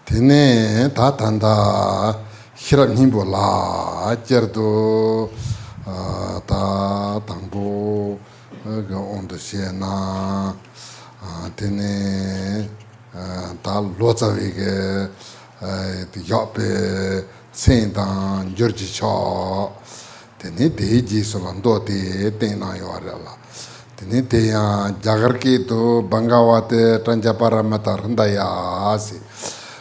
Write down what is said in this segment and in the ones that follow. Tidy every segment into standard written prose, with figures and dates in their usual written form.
Tene tatanda hirap nimbo la jerdo ta tangbo ga ondo siena tene ta lozawe ge yape sendan jorji cha tene deji solando te tena yorala tene te ya jagarki to bangawate tanjaparamata randaya asi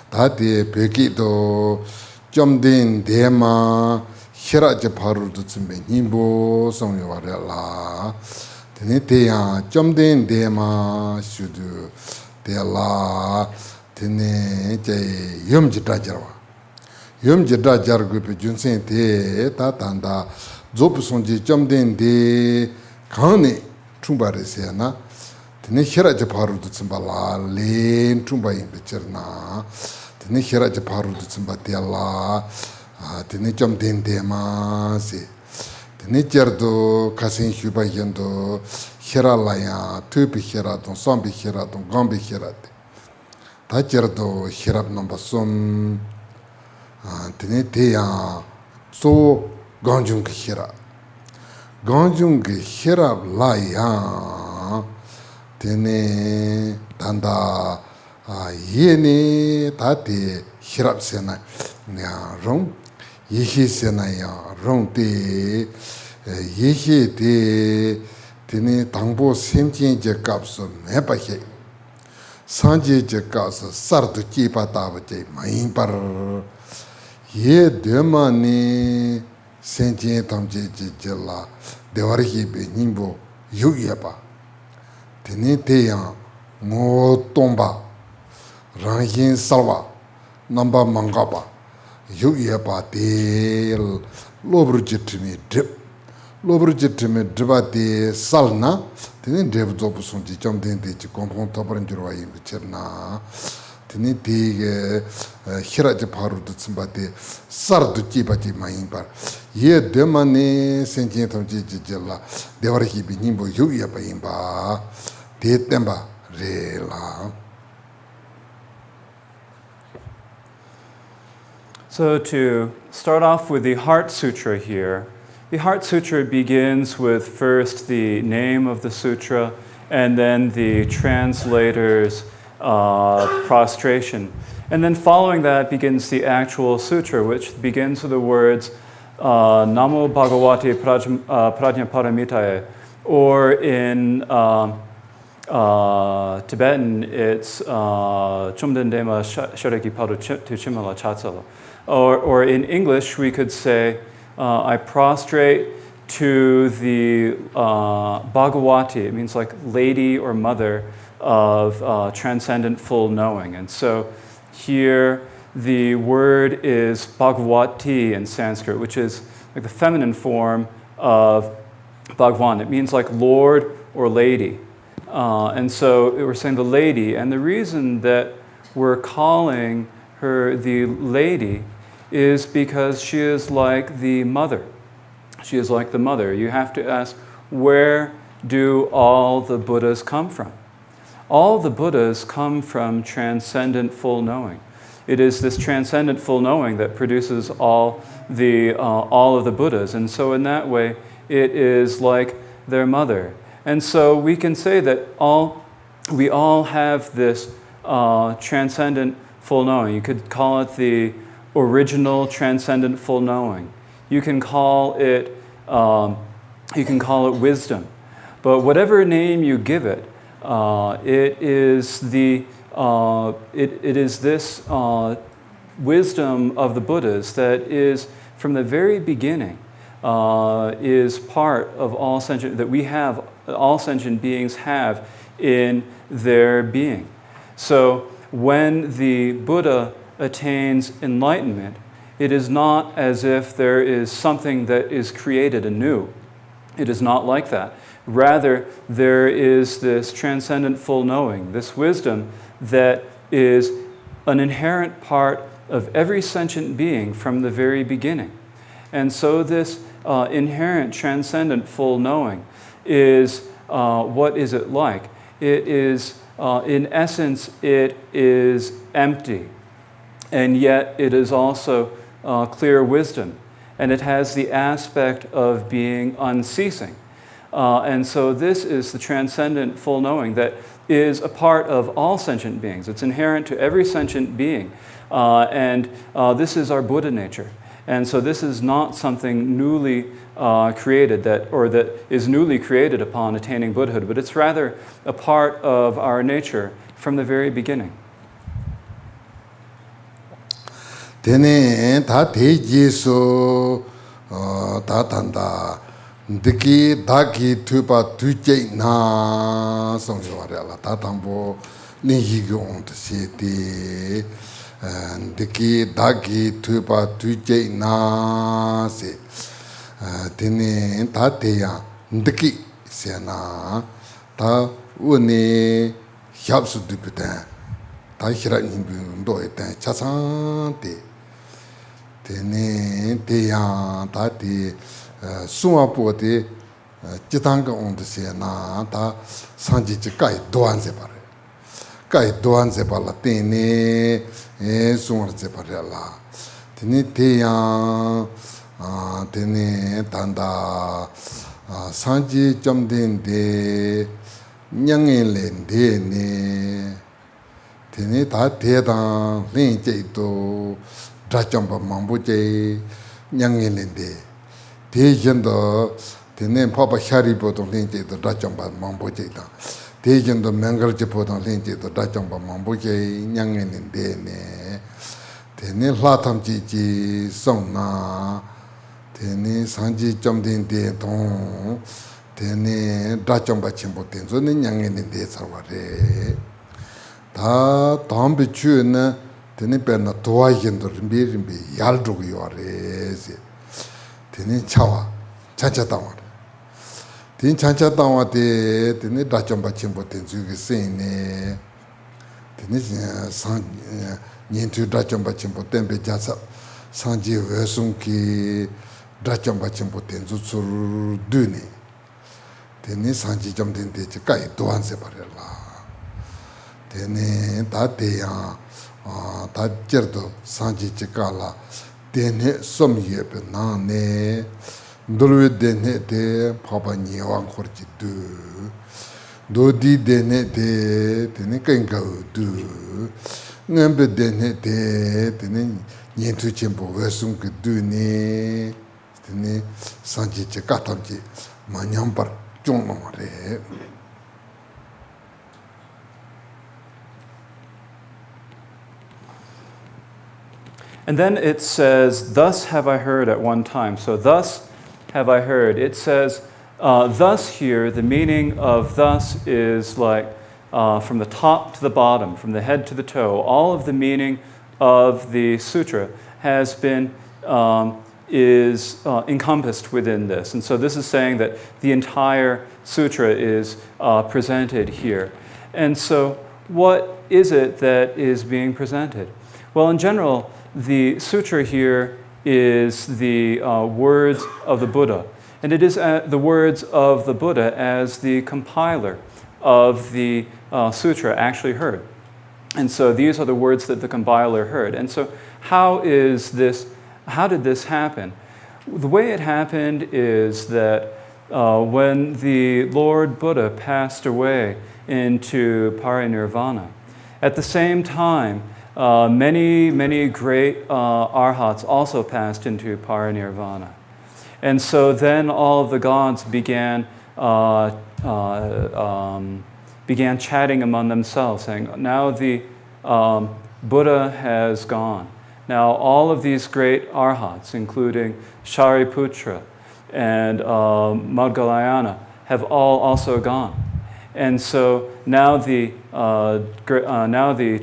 다디 베기도 점된 데마 히라제 바루도 쯤에 님보 성요와래라 데네 데야 점된 데마 슈드 데라 데네 제 염지다자와 염지다자르고 비준센 데 다단다 조부송지 점된 데 강네 충바르세나 tene hiraje parudu tsimbala len tumba yimbe chirna tene hiraje parudu tsimba tiala tene jom dende ma se tene jerdo kasin hyuba yendo hira laya tubi hira don sombi hira don gombi hira ta jerdo hirab nomba som tene teya so ganjung hira laya tene tanda yene tate hirap sena ya rong yehi sena ya rong te yehi te tene tangbo semjen je kapso mepa he sanje je kapso sardu kipa taba je mayin par ye dema ne semjen tamje je la dewar hebe nimbo yu yeba tene teya ngo tomba rangin salwa namba mangaba yu yeba te lobru jitme driba te salna tene drib zobu sunji jamden te chi kompon tabaran jirwa yimbi chirna tene te hiraji paru du tsimba te sardu jiba ji mayimbar ye demane senjen tamji jijila dewar hibi nimbo yu yeba yimba So to start off with the Heart Sutra here, the Heart Sutra begins with first the name of the sutra and then the translator's prostration. And then following that begins the actual sutra, which begins with the words Namo Bhagavate Prajna Paramitaye, or in Tibetan it's Chumden Dema Shareki Paru Tu Chimala Chatsala. Or in English we could say, I prostrate to the Bhagavati. It means like lady or mother of transcendent full knowing. And so here the word is Bhagavati in Sanskrit, which is like the feminine form of Bhagavan. It means like Lord or lady. And so we're saying the lady, and the reason that we're calling her the lady is because she is like the mother. She is like the mother. You have to ask, where do all the Buddhas come from? All the Buddhas come from transcendent full knowing. It is this transcendent full knowing that produces all of the Buddhas. And so in that way, it is like their mother. And so we can say that we all have this transcendent full knowing. You could call it the original transcendent full knowing. You can call it wisdom. But whatever name you give it, it is this wisdom of the Buddhas that is from the very beginning is part of all sentient, that we have, all sentient beings have in their being. So when the Buddha attains enlightenment, it is not as if there is something that is created anew. It is not like that. Rather, there is this transcendent full knowing, this wisdom that is an inherent part of every sentient being from the very beginning. And so this inherent transcendent full knowing is, what is it like? It is, in essence, it is empty. And yet it is also clear wisdom. And it has the aspect of being unceasing. And so this is the transcendent full knowing that is a part of all sentient beings. It's inherent to every sentient being. And this is our Buddha nature. And so this is not something newly created that is newly created upon attaining Buddhahood, but it's rather a part of our nature from the very beginning. Tene ta te jesu ta tanda diki daki tupa tuje na songyo warela ta tambo ni yigo on se te diki daki tupa tuje na se tene ta te ya diki se na ta une hyapsu dupita ta hira nimbu ndo eten chasan te tene te ya ta te suwa po te chitanga on se na ta sanji chi kai doan se pare kai doan se pala tene suwa se pare la tene te ya tene tanda sanji jamden de nyangin len de ne tene ta te da len je to drachamba mambo je nyangin len de te yendo tene papa shari bo to len je to drachamba mambo je da te yendo mangal je po to len je to drachamba mambo je nyangin len de ne tene latam ji song na tene sanji jamden de ton tene drachamba chimbo tenzo ne nyangin len de sarware 다 담비 추는 되는 배나 도와긴도 림비 yardugo 요레지 되는 차와 차차다와 되는 차차다와데 되는 다점바 침보 된주게 세네 되는 산 년투 다점바 침보 템베 자사 산지 외송기 다점바 침보 된주출 드네 되는 산지 좀 된데 가이 도안세 버려라 tene ta teya ta jerdo sanji chikala tene somye pe na ne ndolwe dene te papa nyewang khorji du Dodi dene de tene kengau du ngambe dene de tene nyentu chempo wesung ke du ne tene sanji che katam che manyam par chong no re. And then it says, thus have I heard at one time. So thus have I heard. It says, thus here, the meaning of thus is like from the top to the bottom, from the head to the toe. All of the meaning of the sutra has been, is encompassed within this. And so this is saying that the entire sutra is presented here. And so what is it that is being presented? Well, in general, the sutra here is the words of the Buddha. And it is the words of the Buddha as the compiler of the sutra actually heard. And so these are the words that the compiler heard. And so how did this happen? The way it happened is that when the Lord Buddha passed away into parinirvana, at the same time, many great arhats also passed into parinirvana. And so then all of the gods began chatting among themselves, saying, now the Buddha has gone. Now all of these great arhats, including Shariputra and Moggallana, have all also gone. And so now the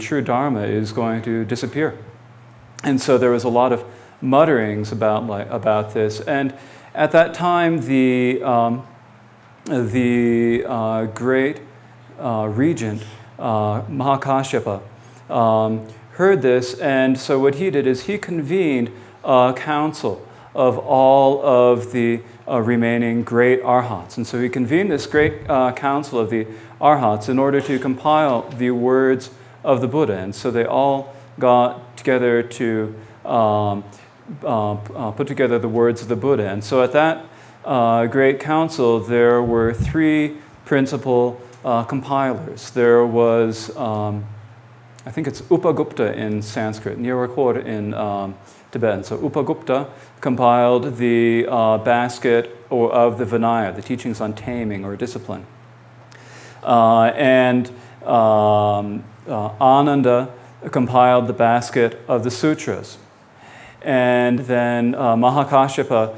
true Dharma is going to disappear. And so there was a lot of mutterings about this. And at that time, the great regent, Mahakashyapa, heard this. And so what he did is he convened a council of all of the remaining great arhats. And so he convened this great council of the arhats in order to compile the words of the Buddha. And so they all got together to put together the words of the Buddha. And so at that great council, there were three principal compilers. There was, I think it's Upagupta in Sanskrit, Nirakur in Tibetan. So Upagupta compiled the basket of the Vinaya, the teachings on taming or discipline. And Ananda compiled the basket of the sutras. And then Mahakashyapa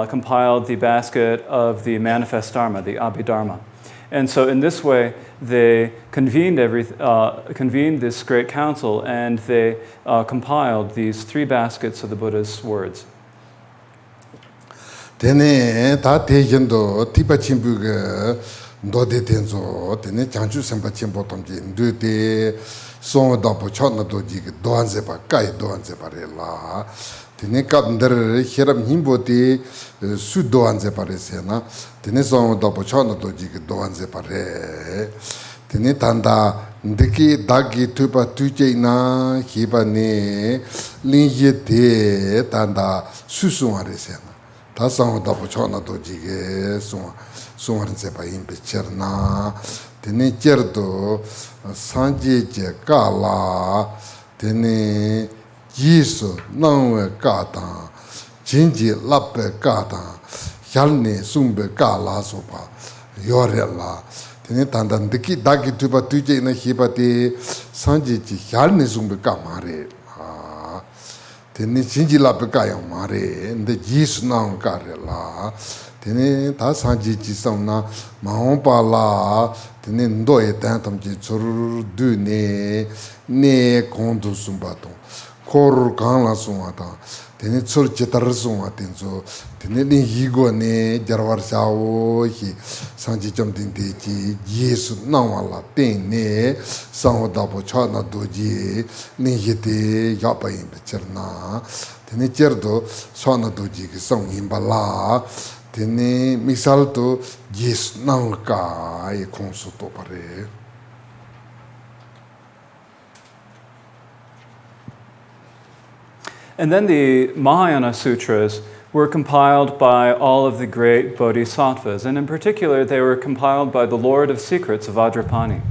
compiled the basket of the manifest dharma, the Abhidharma. And so in this way, they convened this great council, and they compiled these three baskets of the Buddha's words. Tene ta tejendo tipa chimbuga ndode tenzo tene chanchu sempa chimbo tomji ndute song da po chona doji doanze pa kai doanze parela tene kapnder hiram himbo te su doanze paresena tene song da po chona doji doanze pare tene tanda ndeki dagi tupa tuje na hiba ne linje te tanda susuaresena 다 상어다고 전화도 지게 송하는 세바 임베처나 되네 쩌도 산지제 까라 되네 지수 나외 까다 진지 랍베 까다 얄네 숨베 까라소바 요레라 되네 단단득이 다기 두바 두제나 히바티 산지지 얄네 숨베 까마레 tene jinji la pe ka yang ma re nde ji su na ka re la tene ta san ji ji sam na ma hon pa la tene ndo e tan tam ji chur du ne kon du sum ba to kor kan la sum ta tene chur che tar sum ten so tene ni hi go ne jarwar sa o hi san ji cham tin de ji ji su na wa la ten ne sang da bo cha na do ji ni hi te ya pa yin be cherna tene cherdo sa na do ji ki sang yin ba la tene misal to ji su na ka e kon su to pare. And then the Mahayana Sutras were compiled by all of the great bodhisattvas, and in particular, they were compiled by the Lord of Secrets, Vajrapani.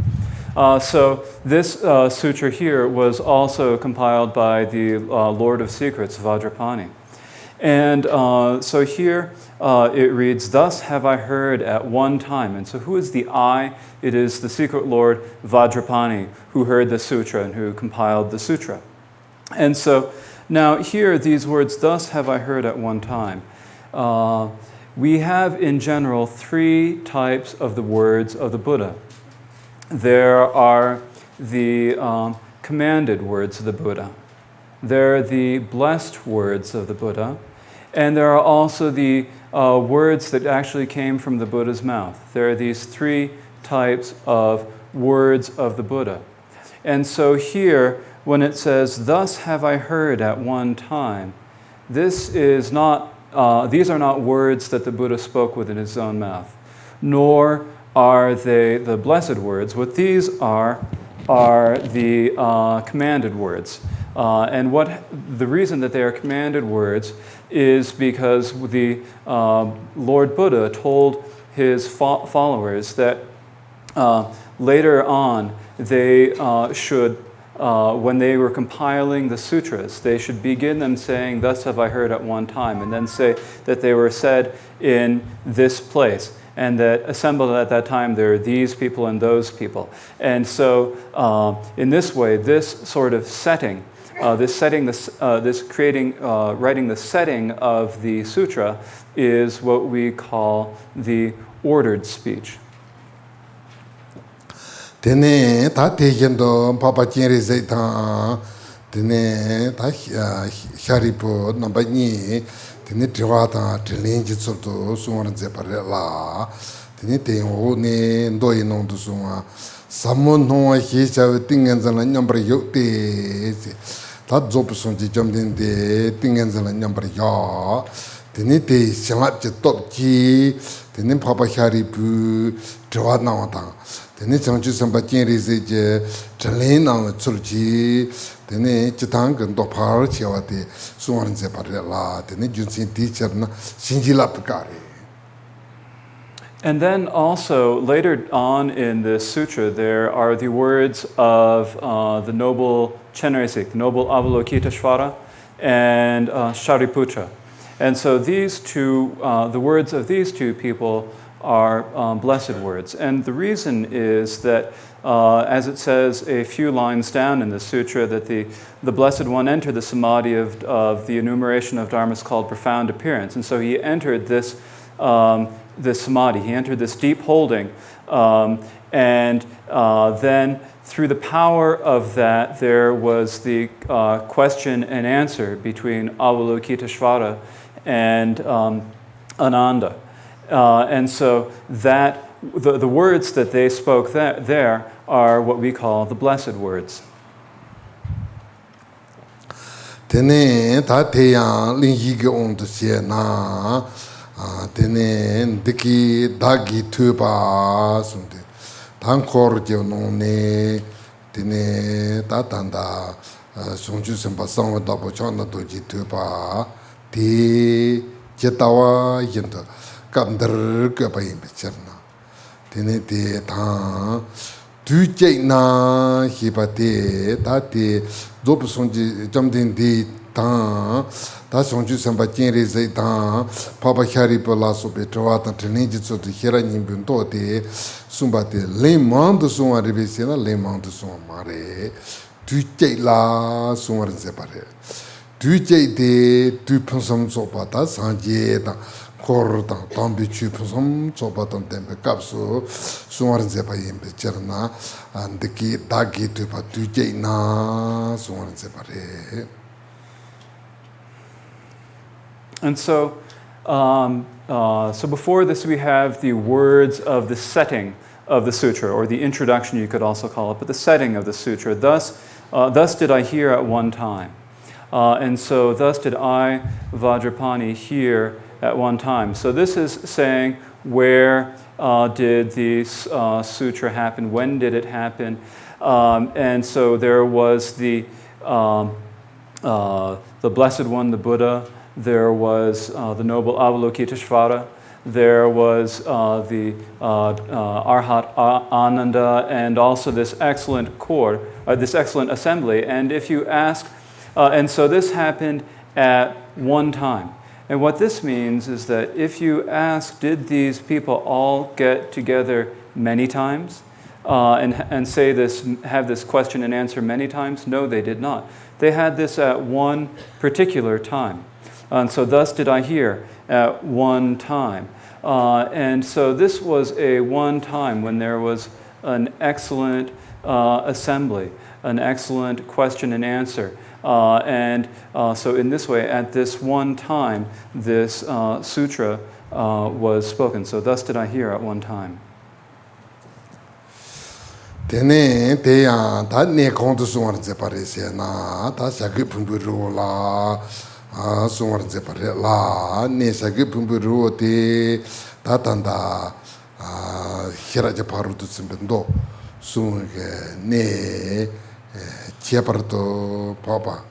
So this sutra here was also compiled by the Lord of Secrets, Vajrapani. And so here it reads, "Thus have I heard at one time." And so who is the I? It is the secret Lord Vajrapani who heard the sutra and who compiled the sutra. And so now here, these words, "Thus have I heard at one time." We have in general three types of the words of the Buddha. There are the commanded words of the Buddha. There are the blessed words of the Buddha. And there are also the words that actually came from the Buddha's mouth. There are these three types of words of the Buddha. And so here, when it says, "Thus have I heard at one time," these are not words that the Buddha spoke within his own mouth, nor are they the blessed words. What these are the commanded words. And the reason that they are commanded words is because the Lord Buddha told his followers that later on they should, when they were compiling the sutras, they should begin them saying, "Thus have I heard at one time," and then say that they were said in this place, and that assembled at that time there are these people and those people. And so in this way, this sort of setting, writing the setting of the sutra is what we call the ordered speech. Tene ta tejendo papa chenre zaitan tene ta sharipo number ni tene triwata trilinji tsoto suwan zepare la tene tengo ne ndoi non to suwa samon no hi cha tingen zala number yote ta job son ji jamden de tingen zala number ya tene te shalap che top ji tene papa sharipu triwata na ta tene changchu samba chenri se je chalen na chulji tene chitang ndo par chewa te suwan se par la tene junsin teacher na sinjila pakare. And then also later on in this sutra there are the words of the noble Chenresik, noble Avalokiteshvara, and Shariputra. And so these two, the words of these two people are blessed words. And the reason is that, as it says a few lines down in the sutra, that the Blessed One entered the samadhi of the enumeration of dharmas called profound appearance. And so he entered this samadhi, he entered this deep holding, and then through the power of that, there was the question and answer between Avalokiteshvara and Ananda. And so that the words that they spoke there are what we call the blessed words. Tene ta teya lingi ge on de se na tene diki dagi tuba sunde tan kor je no ne tene ta tanda sonju semba sang da bo chana do ji tuba ti jetawa yinda kamdar ke pai bicherna tene te ta tu chei na hipate ta te job sonji jamden di ta sonju samba chenre zai ta papa khari pala so be trawata training jitso de hera nimbun to te sumba te le mand so aribe sena le mand so mare tu chei la so mar se pare tu chei de tu pensam so pata sanje ta korda tambi chu pensam so pata tembe kapso so mar se pa yembe cherna andiki dagi tu pa tu chei na so mar se pare. And so, so before this we have the words of the setting of the sutra, or the introduction you could also call it, but the setting of the sutra. Thus did I hear at one time. And so thus did I, Vajrapani, hear at one time. So this is saying where did the sutra happen, when did it happen. And so there was the Blessed One, the Buddha, there was the noble Avalokiteshvara, there was the Arhat Ananda, and also this excellent court, this excellent assembly. And if you ask, and so this happened at one time. And what this means is that if you ask, did these people all get together many times and say this, have this question and answer many times? No, they did not. They had this at one particular time. And so thus did I hear at one time. And so this was a one time when there was an excellent assembly, an excellent question and answer. So in this way, at this one time, this sutra was spoken. So thus did I hear at one time. Tene teya ta ne kontu suwar zepare se na ta shagi pumburu la suwar zepare la ne shagi pumburu te ta tanda hira jeparu tu simbendo suwage ne cheparto papa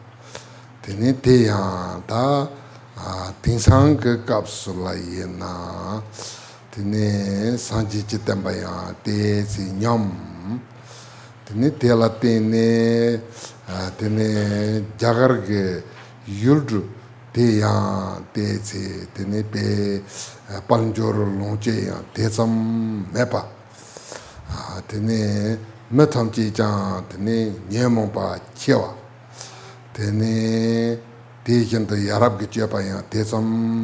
tene teya ta tinsang kapsula yena tene sanji chitambaya te si nyam tene tela tene jagarge yuldu te ya te se tene pe panjoro lonche ya te sam mepa tene metam chi cha tene nyemo pa chewa tene te jento yarab ge chepa ya te sam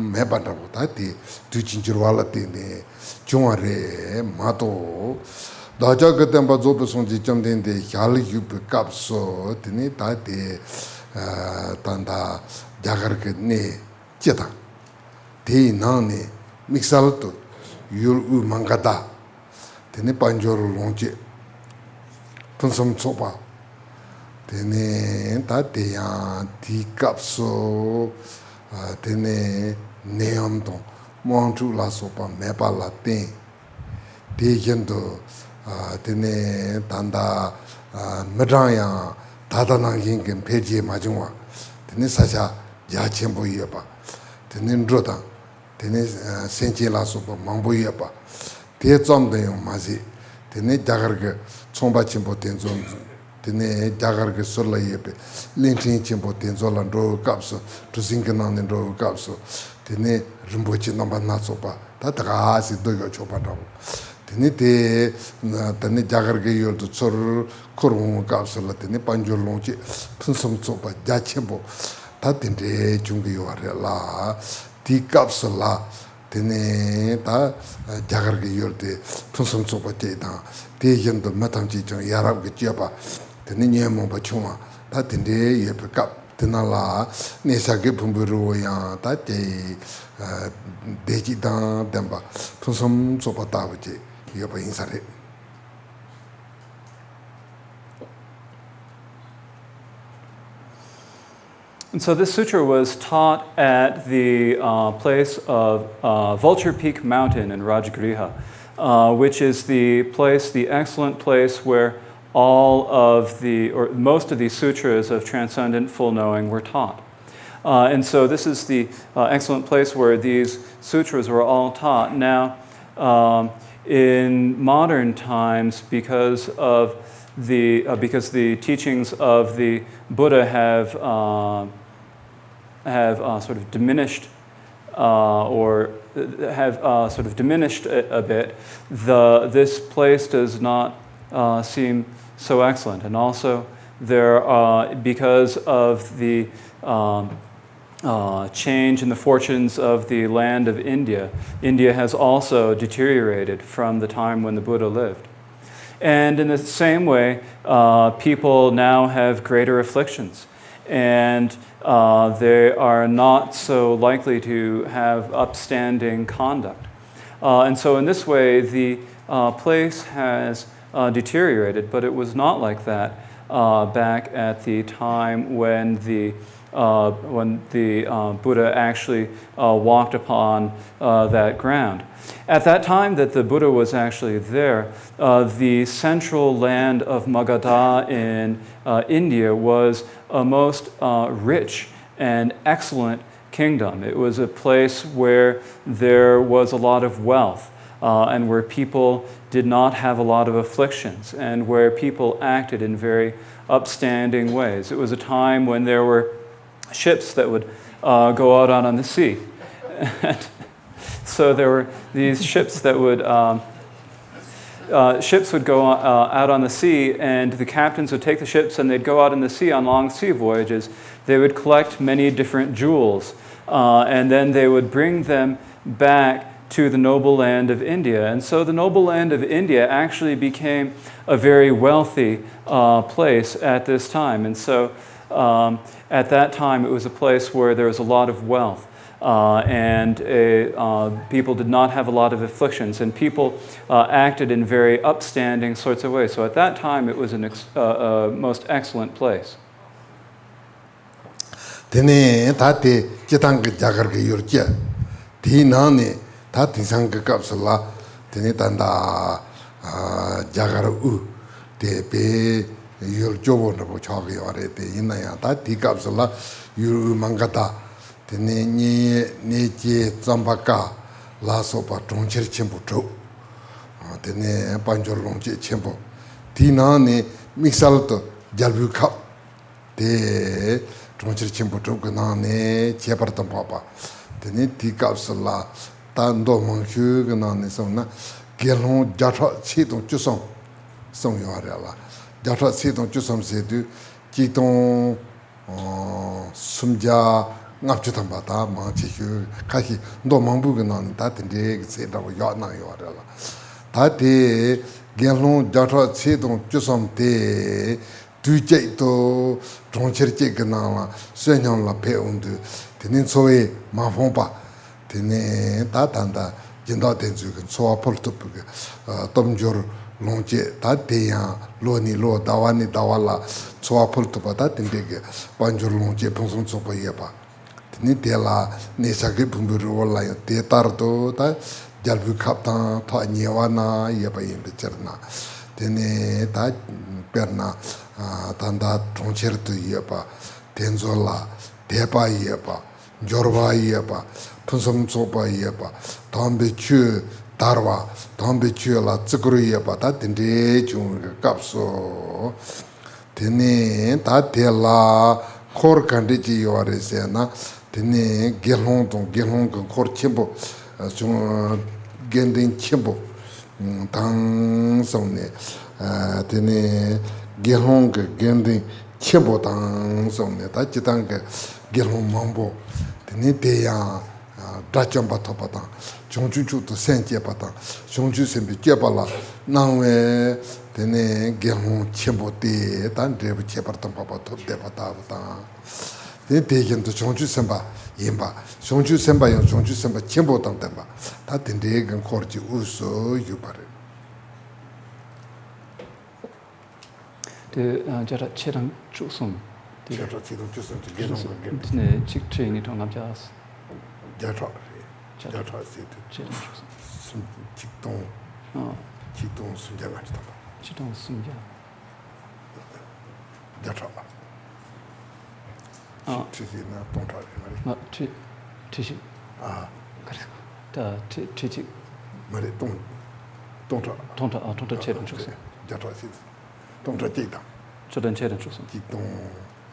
mepa da ta te tu chinjirwala tene chungare mato daja gatemba zobe sonji chamdende yali yup kapso tene tate tanda jagarke ne cheta te nane mixalto yul u mangada tene panjoro lonche tunsam chopa tene tate ya ti kapso tene neamton montu la sopa mepa la ten te yendo tene tanda medaya dadanangin gen peje majungwa tene sacha ya chenpo yeba tene ndroda tene senche la sopa mangbo yeba te zomde yo mazi tene jagarga chomba chenpo tenzo tene jagarga sola yebe lintin chenpo tenzo la ndro kapso tusinkanang ndro kapso tene rinpoche namba na sopa ta daga si doyo chopa dawo tene te tene jagarga yol to chor korung kapsula tene panjol longche punsam chopa jachembo ta tene chungi yore la ti kapsula tene ta jagarga yol te punsam chopa che ta te yendo matam chi chung yarab ge chepa tene nyemo ba chuma ta tene yepe kap tena la nesa ge pumburu ya ta te deji da demba punsam chopa ta che And so this sutra was taught at the place of Vulture Peak Mountain in Rajagriha, which is the place, the excellent place where all of the, or most of the sutras of transcendent full knowing were taught. And so this is the excellent place where these sutras were all taught. Now, in modern times, because the teachings of the Buddha have sort of diminished or have sort of diminished a bit, this place does not seem so excellent. And also, because of the change in the fortunes of the land of India, India has also deteriorated from the time when the Buddha lived. And in the same way, people now have greater afflictions, and they are not so likely to have upstanding conduct. And so in this way, the place has deteriorated, but it was not like that back at the time when the Buddha actually walked upon that ground. At that time that the Buddha was actually there, the central land of Magadha in India was a most rich and excellent kingdom. It was a place where there was a lot of wealth and where people did not have a lot of afflictions and where people acted in very upstanding ways. It was a time when there were ships that would go out on the sea. So there were these ships that would go out on the sea, and the captains would take the ships and they'd go out in the sea on long sea voyages. They would collect many different jewels, and then they would bring them back to the noble land of India. And so the noble land of India actually became a very wealthy place at this time. And so at that time, it was a place where there was a lot of wealth. And people did not have a lot of afflictions, and people acted in very upstanding sorts of ways. So at that time, it was a most excellent place. Tene tate kitang jagar ke yurje, ti nane tate sang kapsala, tene tanda jagar te pe yurjobo na bo chagi ore te inaya tate kapsala yuru mangata. Tene ne je zambaka la sopa tongcher chempo tro. Tene panjor longche chempo. Tina ne mixal to jalbu kap. Te tongcher chempo tro kana ne chepar tam papa. Tene ti kapsala tando mangshu kana ne sona gelon jatra chitong chusong song yoarela. Jatra chitong chusong se du chitong sumja ngapchu tamba ta ma chi hyu kahi ndo mangbu ge nan ta tin de se da yo na yo da la ta de gelon jatra che dong chu som de du je to zhong cher je ge na la shen yang la pe on de tin so we ma phong pa tin ta tan da jin da den zu ge so a pol to ge tom jor long je ta de ya lo ni lo da wa ni da wa la so a pol to pa ta tin de ge pan jor long je pong song so pa ye pa ni tela ne sage pumburu wala te tarto ta jalbu kapta tha nyewana ye pa yin becherna tene ta perna tanda troncher to ye pa tenzola tepa ye pa jorwa ye pa punsong sopa ye pa tambe chu darwa tambe chu la tsukuru ye pa ta tende chung kapso tene ta tela khor kandi ji yore se na tene gelong tong gelong ko khor chimbo chung gending chimbo tang song ne tene gelong ke gending chimbo tang song ne ta chitang ke gelong mambo tene te ya da chamba to pa tang chung chu chu to sen che pa tang chung chu sen bi che pa la nang we tene gelong chimbo te tan de che par tang pa pa to de pa ta tene te gen to chung chu sen ba yinba, shongchu senpa yung shongchu senpa chenpo tang tenpa, ta tende gan korji uso yubare. De jara cherang chusum. Jara chidong chusum te genong gan gen. Ne chik che ni tong namjas. Jara situ. Cherang chusum. Sum chitong sumja gachi tanga. Chitong sumja. Jara. Chisi na tongcha mari. Ma chichi. Da chichi. Mari tongcha. Tongcha cherang chusum. Jara situ. Tongcha jitang. Chodan cherang chusum. Chitong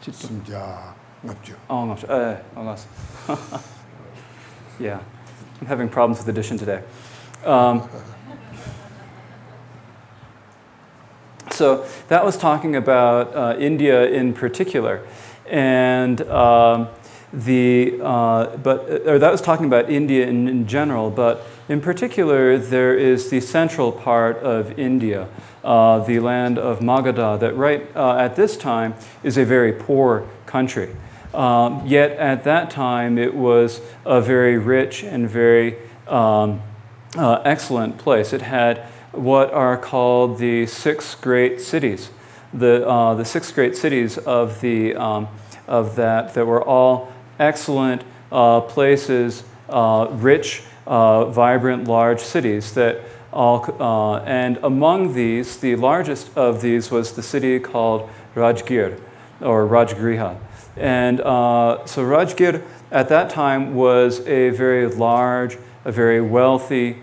sumja ngapchu. Oh, ngapchu. Ngas. Yeah. I'm having problems with addition today. So that was talking about India in particular. And that was talking about India in general, but in particular, there is the central part of India, the land of Magadha, that right at this time is a very poor country. Yet at that time, it was a very rich and very excellent place. It had what are called the 6 great cities. The 6 great cities of that were all excellent places, rich, vibrant, large cities that all, and among these, the largest of these was the city called Rajgir. or Rajgriha. And so Rajgir at that time was a very large, a very wealthy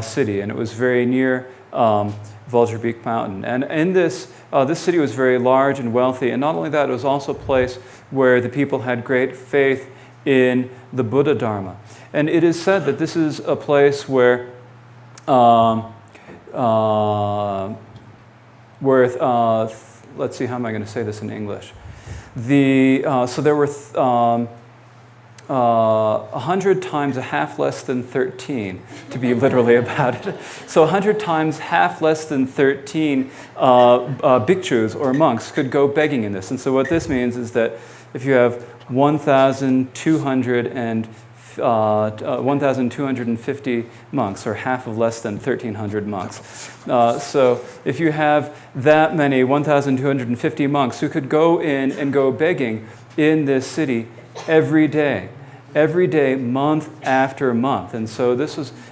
city, and it was very near Vulture Peak Mountain. And in this city was very large and wealthy, and not only that, it was also a place where the people had great faith in the Buddha Dharma. And it is said that this is a place where let's see, how am I going to say this in English? So there were 100 times a half less than 13, to be literally about it. So 100 times half less than 13 bhikkhus or monks could go begging in this. And so what this means is that if you have 1,250 monks, or half of less than 1,300 monks. So if you have that many 1,250 monks who could go in and go begging in this city every day, month after month. And so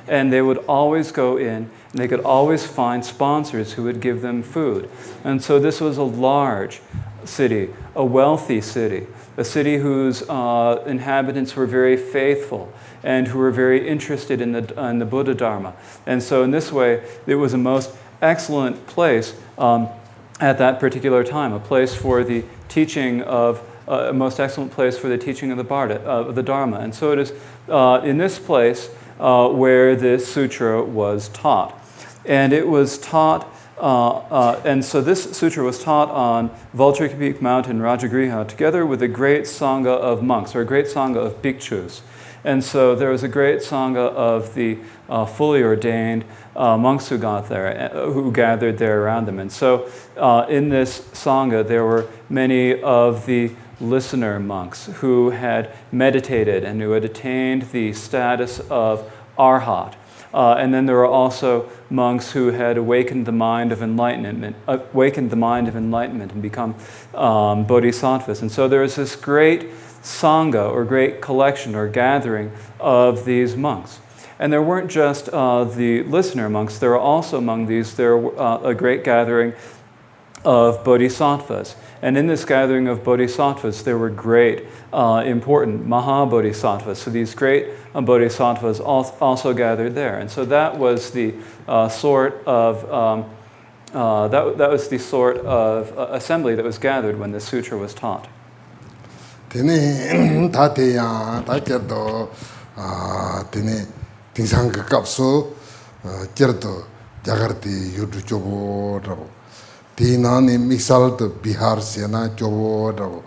and they would always go in, and they could always find sponsors who would give them food. And so this was a large city, a wealthy city, a city whose inhabitants were very faithful and who were very interested in the Buddha Dharma. And so in this way, it was a most excellent place at that particular time, a place for the teaching of a most excellent place for the teaching of the Dharma. And so it is in this place where this sutra was taught. And it was taught, and so this sutra was taught on Vulture Peak Mountain, Rajagriha, together with a great sangha of monks, or a great sangha of bhikkhus. And so there was a great sangha of the fully ordained monks who gathered there around them. And so in this sangha, there were many of the listener monks who had meditated and who had attained the status of arhat. And then there were also monks who had awakened the mind of enlightenment and become bodhisattvas. And so there was this great sangha, or great collection or gathering of these monks. And there weren't just the listener monks, there were also among these, there were a great gathering of bodhisattvas. And in this gathering of bodhisattvas, there were great, important Mahabodhisattvas. So these great bodhisattvas also gathered there. And so that was the sort of assembly that was gathered when the sutra was taught. Tinani misal to Bihar Sena Jobo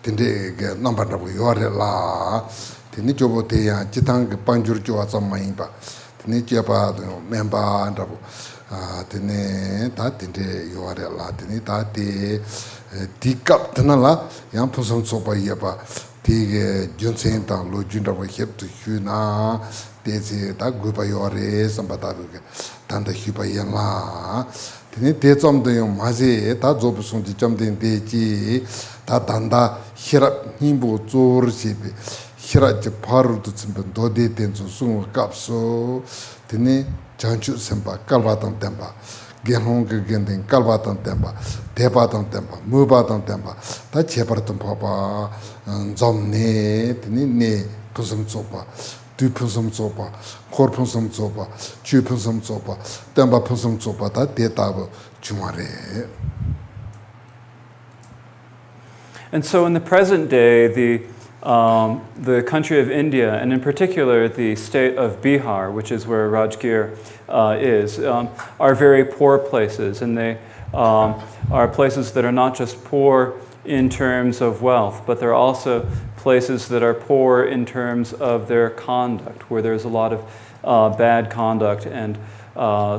Tinde number of Yorela Tini Jobo Tea Chitang Panjur Joasa Maimba Tini Japa member and Tine Tatinde Yorela Tini Tati Tikap Tanala Yampusam Sopa Yapa Tig Junsen Tang Lujunda Hip to Huna Desi Tagupa Yore Sambataga Tanda Hipa Yama Tini Tezom de Mazi, Tazopson di Jamden Deji, Tatanda, Hirap Nimbo Zorsibi, Hirat Paru to Zimbando de Tenzo Sung Capso, Tini Janchu Sempa, Calvatan Tempa, Genhong Gending, Calvatan Tempa, Tepatan Tempa, Mubatan Tempa, Tacheparton Papa, Zomne, Tini Ne, Pusum Sopa. Dupusum sopa, corpusum sopa, chupusum sopa, temba pusum sopa, that detabo chumare. And so in the present day, the country of India, and in particular the state of Bihar, which is where Rajgir is, are very poor places. And they are places that are not just poor in terms of wealth, but they're also places that are poor in terms of their conduct, where there's a lot of bad conduct and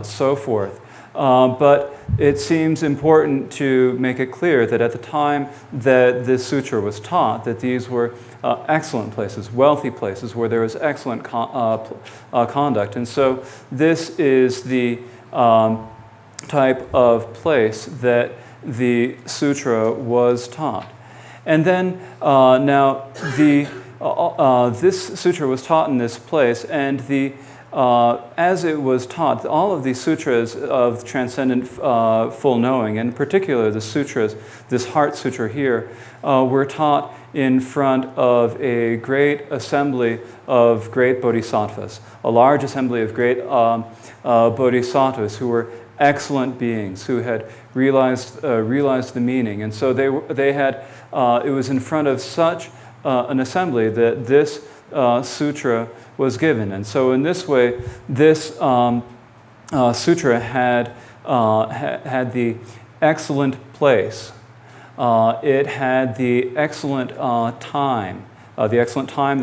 so forth. But it seems important to make it clear that at the time that this sutra was taught, that these were excellent places, wealthy places, where there was excellent conduct. And so this is the type of place that the sutra was taught. And then now this sutra was taught in this place, and the as it was taught, all of these sutras of transcendent full knowing, and in particular the sutras, this Heart Sutra here, were taught in front of a great assembly of great bodhisattvas, a large assembly of great bodhisattvas who were excellent beings who had realized the meaning. And so they had, it was in front of such an assembly that this sutra was given. And so in this way, this sutra had the excellent place. It had the excellent time that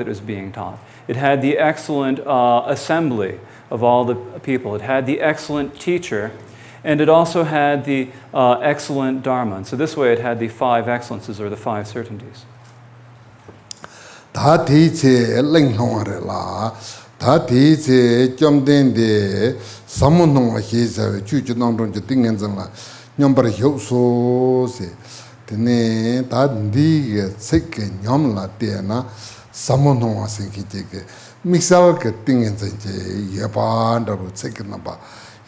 it was being taught. It had the excellent assembly of all the people. It had the excellent teacher, and it also had the excellent dharma. And so this way it had the 5 excellences, or the 5 certainties. 다 대체 랭홍아래라 다 대체 점된데 사문농아 해서 주주낭동지 띵엔잖아 냠바르 효소세 드네 다 니게 색게 냠라 때나 사문농아 생기게게 믹살게 띵엔전지 예반다고 색게나바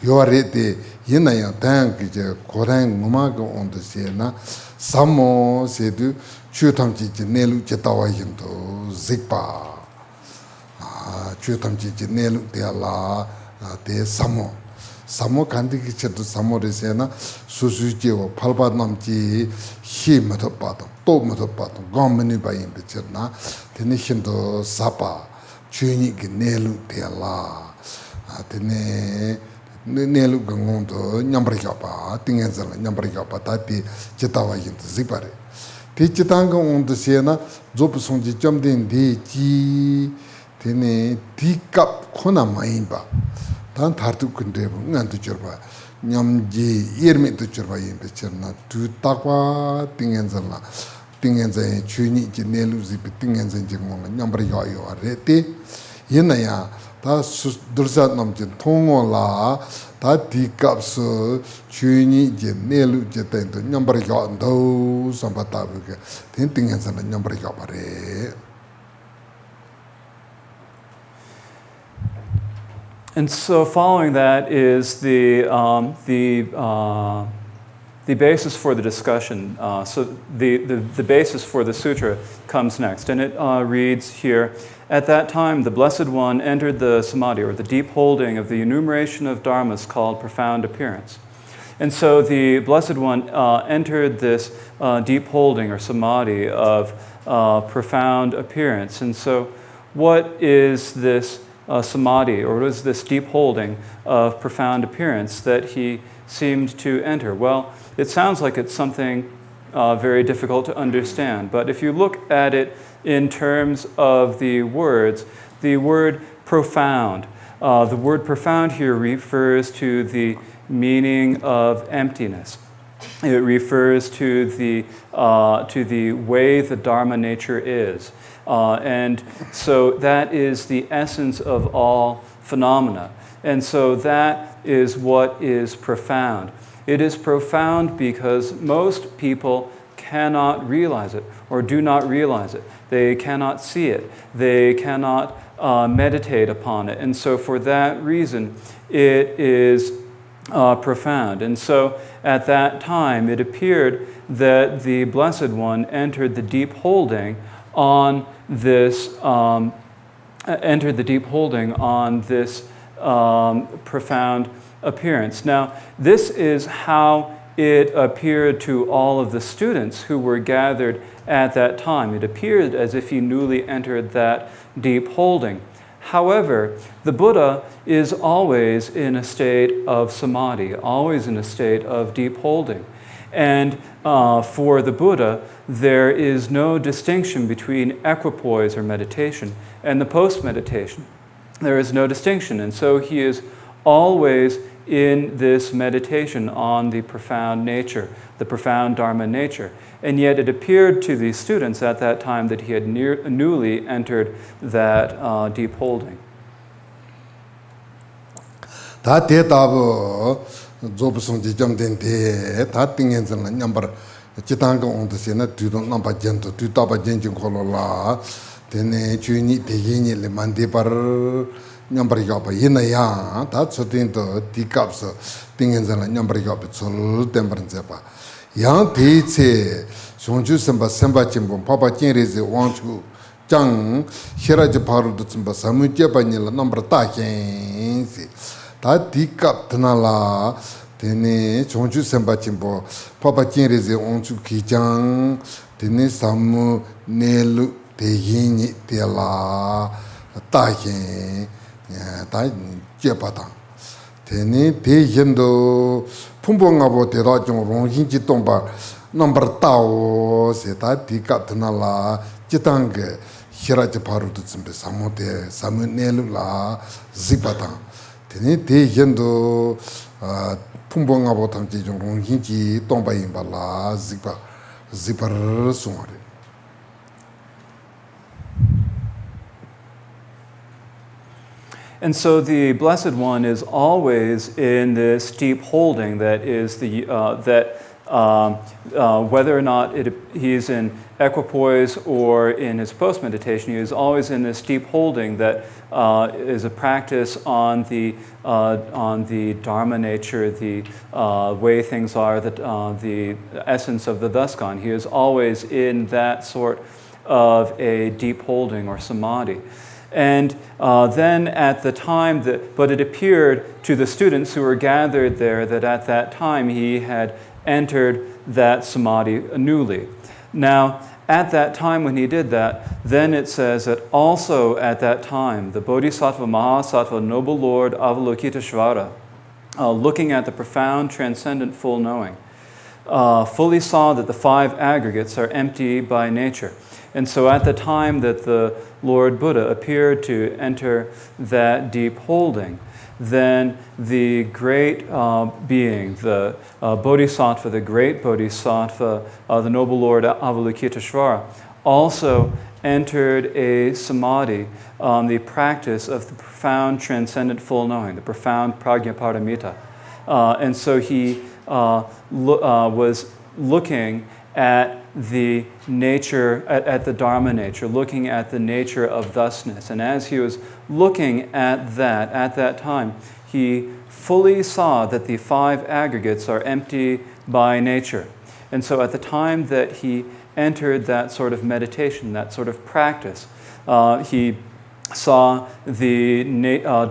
요아레데 예나야 당기제 고랑 무마고 온도세나 사모세두 추탐지 내루 제타와인도 직바 추탐지 내루 되라 대 사모 간디기 쳐도 사모레세나 수수지고 팔바남지 힘도 빠도 또도 빠도 검문이 바인 비쳤나 데니신도 사파 주니기 내루 되라 데네 내루 강원도 냠버리가바 띵엔자 냠버리가바 다티 제타와인도 직바레 Tichitanga on the Siena, Zopusonji jumped in the Tene teacup Kona Maimba. Tan Tartu Kundebu, and to Churba, Nyamji, Yermit to Churba in the Cherna, to Takwa, Tinganzala, Tinganza, Chuni, Geneluzi, Tinganza, Nyambrayo, Rete, Yenaya, that's Dursat Namjin, Tongo La. 다 디캅스 주인이 이제 내루 제때도 넘버가 더 삼바타부게 땡땡에서는 넘버가 바래. And so following that is the basis for the discussion. So the basis for the sutra comes next, and it reads here, at that time the Blessed One entered the samadhi, or the deep holding of the enumeration of dharmas called profound appearance. And so the Blessed One entered this deep holding, or samadhi, of profound appearance. And so what is this samadhi, or what is this deep holding of profound appearance that he seemed to enter? Well, it sounds like it's something very difficult to understand, but if you look at it in terms of the words, the word profound here refers to the meaning of emptiness. It refers to the way the Dharma nature is. And so that is the essence of all phenomena. And so that is what is profound. It is profound because most people cannot realize it, or do not realize it. They cannot see it. They cannot meditate upon it. And so for that reason, it is profound. And so at that time, it appeared that the Blessed One entered the deep holding on this profound appearance. Now, this is how it appeared to all of the students who were gathered at that time. It appeared as if he newly entered that deep holding. However, the Buddha is always in a state of samadhi, always in a state of deep holding. And for the Buddha, there is no distinction between equipoise, or meditation, and the post-meditation. There is no distinction, and so he is always in this meditation on the profound nature, the profound Dharma nature. And yet it appeared to the students at that time that he had newly entered that deep holding. 다 대답어 조부송지 점된데 다 띵엔잖아 넘버 지단가 온도세나 뒤도 넘버 젠도 뒤다바 젠진 콜로라 데네 주니 대기니레 만데바르 Nyambarigapa Yinaya, that's a thing to teacups, things and Nyambarigapa, so temperancepa. Yang Tice, Shonju Samba Samba Chimbum, Papa Chinese, want to Jang, Hiraja Paru to Simba, Samuja Panilla, number Takensi. That teacup Tanala, Tene, Shonju Samba Chimbo, Papa Chinese, want to Kijang, Tene Samu, Nelu, Tegini, Tela, Taken. 다 제바다 되니 대현도 풍봉하고 대라종 롱hin지 동바 넘버 따오 세다 디카트나라 지당게 히라지 바로도 준비 사모데 사무넬라 지바다 되니 대현도 풍봉하고 탐지 종 롱hin지 동바 임발라 지바르 송아리 And so the Blessed One is always in this deep holding that is whether or not he's in equipoise or in his post-meditation, he is always in this deep holding that is a practice on the Dharma nature, the way things are, the essence of the thus gone. He is always in that sort of a deep holding or samadhi. And then at the time but it appeared to the students who were gathered there that at that time he had entered that samadhi newly. Now, at that time when he did that, then it says that also at that time, the Bodhisattva Mahasattva, Noble Lord Avalokiteshvara, looking at the profound transcendent full knowing, fully saw that the five aggregates are empty by nature. And so at the time that the Lord Buddha appeared to enter that deep holding, then the great being, the Bodhisattva, the great Bodhisattva, the Noble Lord Avalokiteshvara, also entered a samadhi on the practice of the profound transcendent full knowing, the profound prajna paramita. And so he was looking at the nature, at the Dharma nature, looking at the nature of thusness. And as he was looking at that time, he fully saw that the five aggregates are empty by nature. And so at the time that he entered that sort of meditation, that sort of practice, he saw the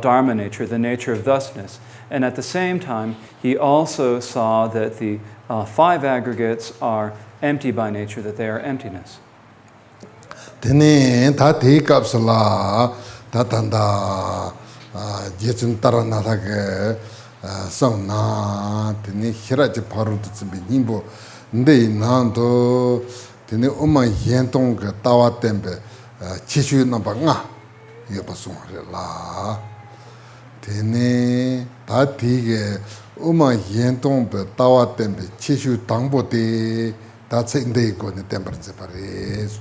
Dharma nature, the nature of thusness. And at the same time, he also saw that the five aggregates are empty by nature, that they are emptiness. Tene ta te kapsala ta tanda jechun taranatha ke sauna tene hiraje paru tu tsimbe nimbo nde nando tene oma yentong ke tawa tembe chishu namba nga yoba sungare la tene ta tige oma yentong pe tawa tembe chishu tangbo te that's in the go ne temperature pare so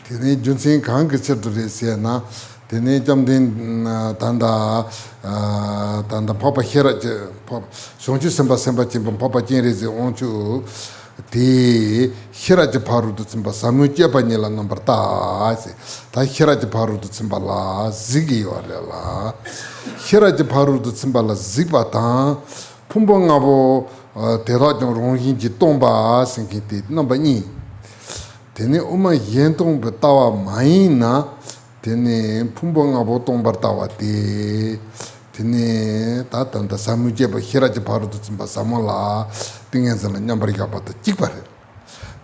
tene junsin khang ke chadure se na tene jamdin tanda papa hera je sonju samba chimba papa jinre je onchu ti hera je paru du chimba samuje panela number ta se ta hera je paru du chimba la zigi wala hera je paru du chimba la zibata pumbongabo 대라정 롱hin지 동바 생기티 넘버 2 되네 엄마 연동 따와 마이나 되네 풍봉하고 동바 따와티 되네 다단다 사무제바 히라지 바로도 좀 사몰라 띵에서는 냠버리가 봤다 찍바래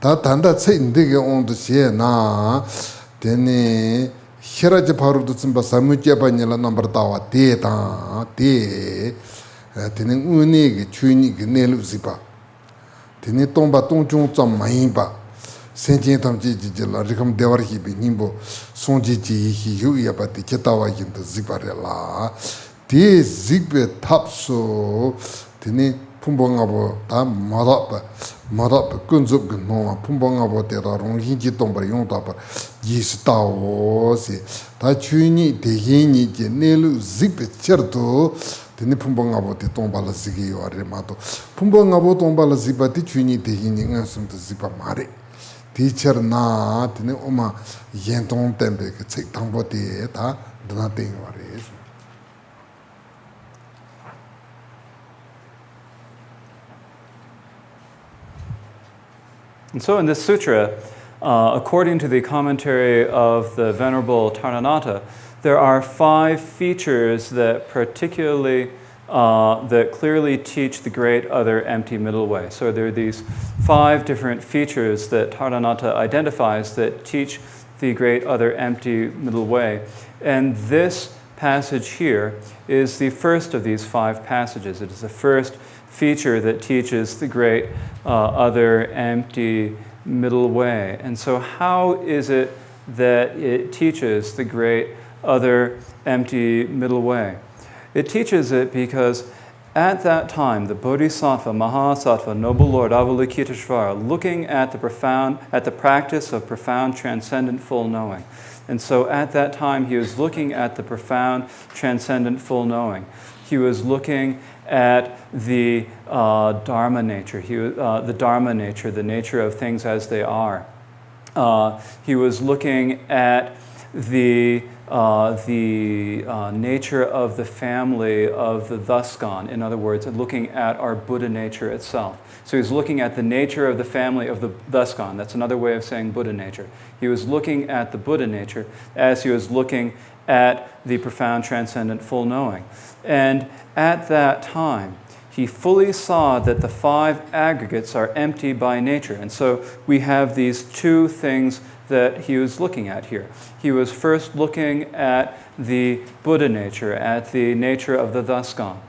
다 단다 체인데게 온도 시에나 되네 히라지 바로도 좀 사무제바냐라 넘버 따와티 티 tene uni ke chuni ke nelu zipa tene tomba tongchung tsam mahimba senjen tamji ji la rikam dewar hi be nimbo sonji ji hi yu ya ba te chetawa yin de zipa re la te zikbe tapso tene pumbongabo ta marap kunzup ge no pumbongabo te ra rong hi ji tomba yong ta pa ji stawo se ta chuni de yin ji nelu zikbe cherto tene pumbongabo te tombala zigi yo are mato pumbongabo tombala zibati chuni te hini ngasum te zipa mare teacher na tene oma yentong tembe ke tsik tangbo te ta dana te yo are And so in this sutra, according to the commentary of the Venerable Taranatha, there are 5 features that that clearly teach the great other empty middle way. So there are these 5 different features that Taranatha identifies that teach the great other empty middle way. And this passage here is the first of these 5 passages. It is the first feature that teaches the great other empty middle way. And so how is it that it teaches the great other empty middle way? It teaches it because at that time, the Bodhisattva, Mahasattva, Noble Lord Avalokiteshvara, looking at the practice of profound transcendent full knowing. And so at that time, he was looking at the profound transcendent full knowing. He was looking at the Dharma nature, the Dharma nature, the nature of things as they are. He was looking at the nature of the family of the thus gone. In other words, looking at our Buddha nature itself. So he's looking at the nature of the family of the thus gone. That's another way of saying Buddha nature. He was looking at the Buddha nature as he was looking at the profound transcendent full knowing. And at that time, he fully saw that the 5 aggregates are empty by nature. And so we have these 2 things that he was looking at here. He was first looking at the Buddha nature, at the nature of the thus gone.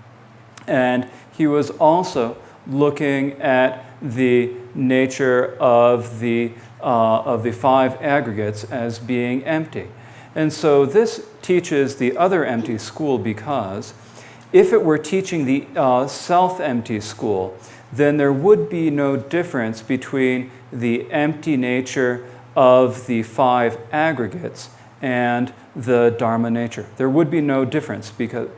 And he was also looking at the nature of the 5 aggregates as being empty. And so this teaches the other empty school because if it were teaching the self-empty school, then there would be no difference between the empty nature of the 5 aggregates and the Dharma nature. There would be no difference because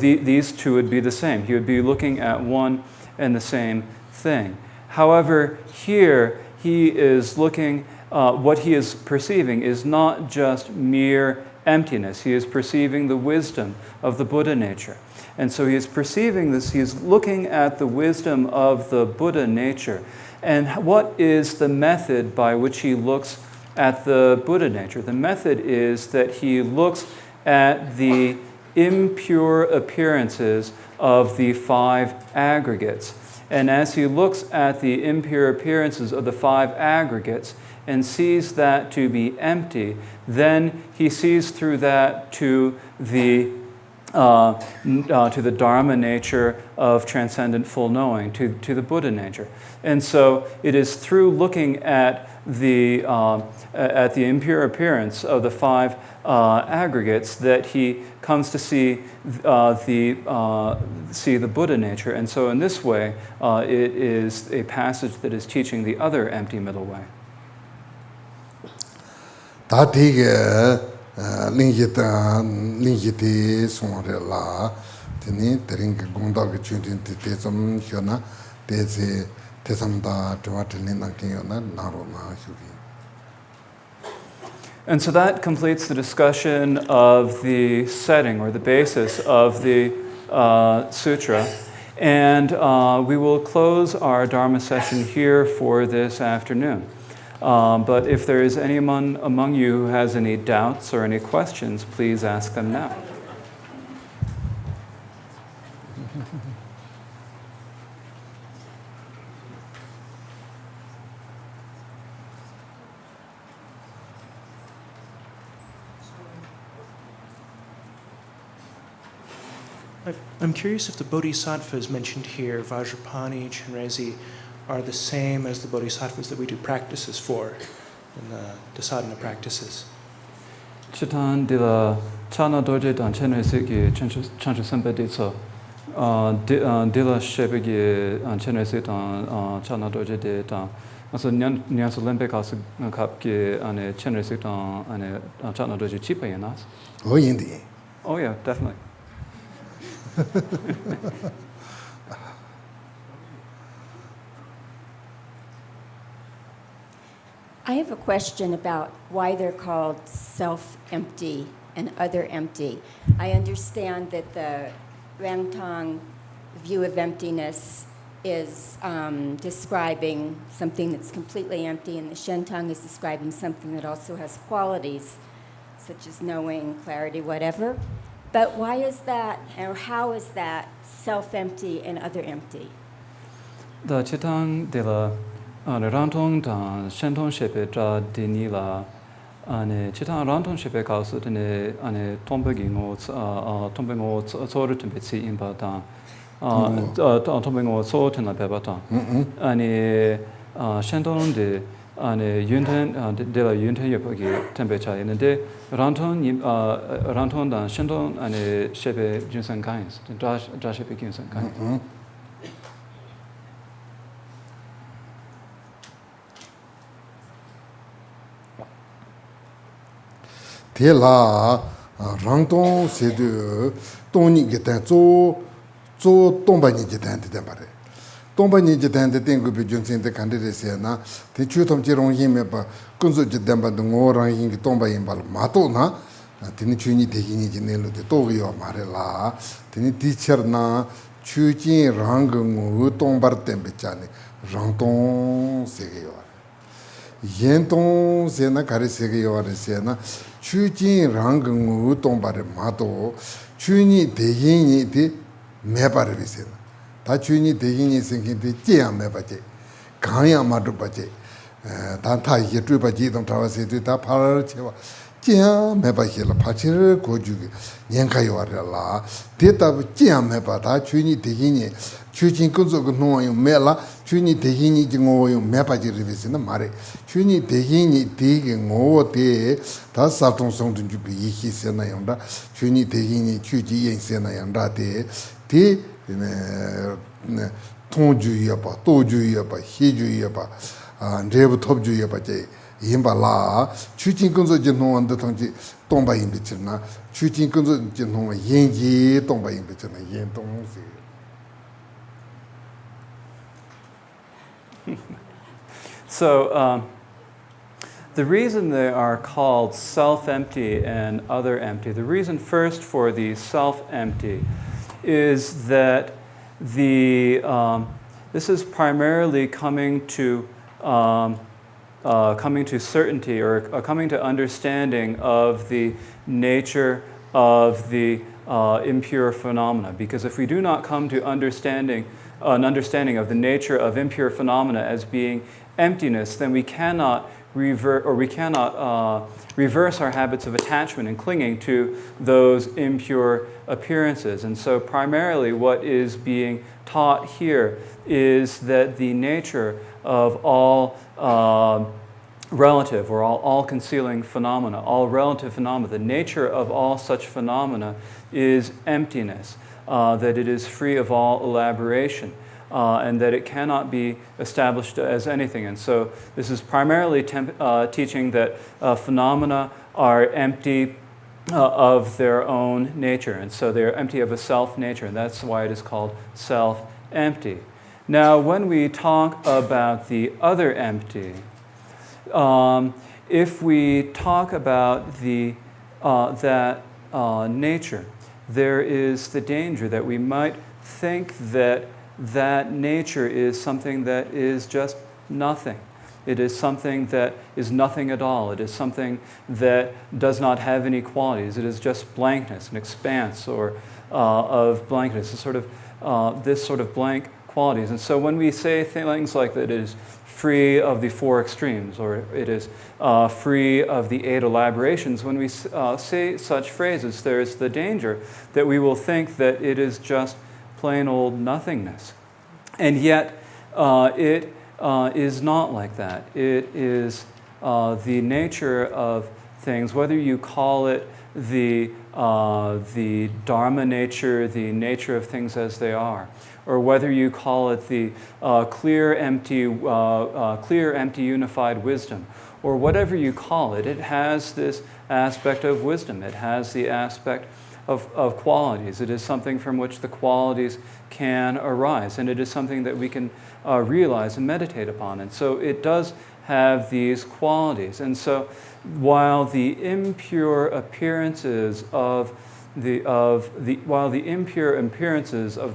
these 2 would be the same. He would be looking at one and the same thing. However, here he is looking, what he is perceiving is not just mere emptiness. He is perceiving the wisdom of the Buddha nature. And so he is perceiving this, he is looking at the wisdom of the Buddha nature. And what is the method by which he looks at the Buddha nature? The method is that he looks at the impure appearances of the 5 aggregates. And as he looks at the impure appearances of the 5 aggregates and sees that to be empty, then he sees through that to the Dharma nature of transcendent full knowing, to the Buddha nature. And so it is through looking at the impure appearance of the 5 aggregates that he comes to see the Buddha nature. And so in this way, it is a passage that is teaching the other empty middle way. Lingiti sonrela tini tering gonda ge chuntin te sam hyona te samda twatin nakyona narona hyugi. And so that completes the discussion of the setting or the basis of the sutra. And we will close our Dharma session here for this afternoon. But if there is anyone among you who has any doubts or any questions, please ask them now. I'm curious if the bodhisattvas mentioned here, Vajrapani, Chenrezig, are the same as the bodhisattvas that we do practices for in the sadhana practices. Chitan dila chana doje dan Chenrezig ki chanchu sempe ditso dila shebegi Chenrezig dan chana doje de dan also nyanso lempe kasu kap ki ane Chenrezig dan ane chana doje chipa yanas. Oh, indeed. Oh yeah, definitely. I have a question about why they're called self-empty and other empty. I understand that the Rangtong view of emptiness is describing something that's completely empty, and the Shentong is describing something that also has qualities, such as knowing, clarity, whatever. But why is that, or how is that self-empty and other empty? The chitang de la Rangtong and Shentong shepe tra dini la ane chitang Rangtong shepe kausu tene ane tombe ngo tsoro tempe tsi imba tang tombe ngo tsoro tena peba tang ane Shentong de ane yunten de la yunten yepa ki tempe cha ine de Rangtong dan Shentong ane shepe junsan kains dra shepe junsan kains. Te la Rangtong se de toni getan zo tomba ni getan de bare. Tomba ni getan de tengu bi junsin de kandide se na te chu tom chi rong yin me ba kunzo getan ba de ngo rang yin ki tomba yin ba ma to na te ni chu ni de gi ni ji ne lu de to yo ma re la te ni teacher na chu jin rang ngo tomba tembe cha ne Rangtong se ge yo. Yentong se na kare se ge yo re se na chu jin rang ngu tong bare ma to chu ni de yin ni de me bare bi se na ta chu ni de yin ni sin kin de jian me ba je gang ya ma du ba je ta ta ye zhui ba ji dong ta wa se de ta pa ra che wa jian me ba ye la pa chi re go ju ge nian ka yo re la de ta jian me ba ta chu ni de yin ni chu jin gu zo gu no yo me la chu ni de yin ni ji ngo yo me ba ji re bi se na ma re chu ni de yin ni de ge ngo de ta sa tong song dun ju bi yi hi se na yong da chu ni de yin ni chu ji yin se na yong da de ne tong ju ye ba to ju ye ba hi ju ye ba re bu top ju ye ba je yin ba la chu jin gu zo ji no an de tong ji dong ba yin bi chi na chu jin gu zo ji no yin ji dong ba yin bi chi na yin dong se. So the reason they are called self-empty and other empty, the reason first for the self-empty is that this is primarily coming to certainty or coming to understanding of the nature of the impure phenomena. Because if we do not come to an understanding of the nature of impure phenomena as being emptiness, then we cannot reverse our habits of attachment and clinging to those impure appearances. And so primarily what is being taught here is that the nature of all relative or all concealing phenomena, all relative phenomena, the nature of all such phenomena is emptiness, that it is free of all elaboration. And that it cannot be established as anything. And so this is primarily teaching that phenomena are empty of their own nature. And so they're empty of a self nature. And that's why it is called self-empty. Now, when we talk about the other empty, if we talk about that nature, there is the danger that we might think that nature is something that is just nothing. It is something that is nothing at all. It is something that does not have any qualities. It is just blankness, an expanse of blankness, this sort of blank qualities. And so when we say things like that, it is free of the four extremes, or it is free of the eight elaborations, when we say such phrases, there is the danger that we will think that it is just plain old nothingness. And yet, it is not like that. It is the nature of things, whether you call it the Dharma nature, the nature of things as they are, or whether you call it the clear, empty, unified wisdom, or whatever you call it, it has this aspect of wisdom. It has the aspect of qualities. It is something from which the qualities can arise, and it is something that we can realize and meditate upon. And so it does have these qualities. And so while the impure appearances of the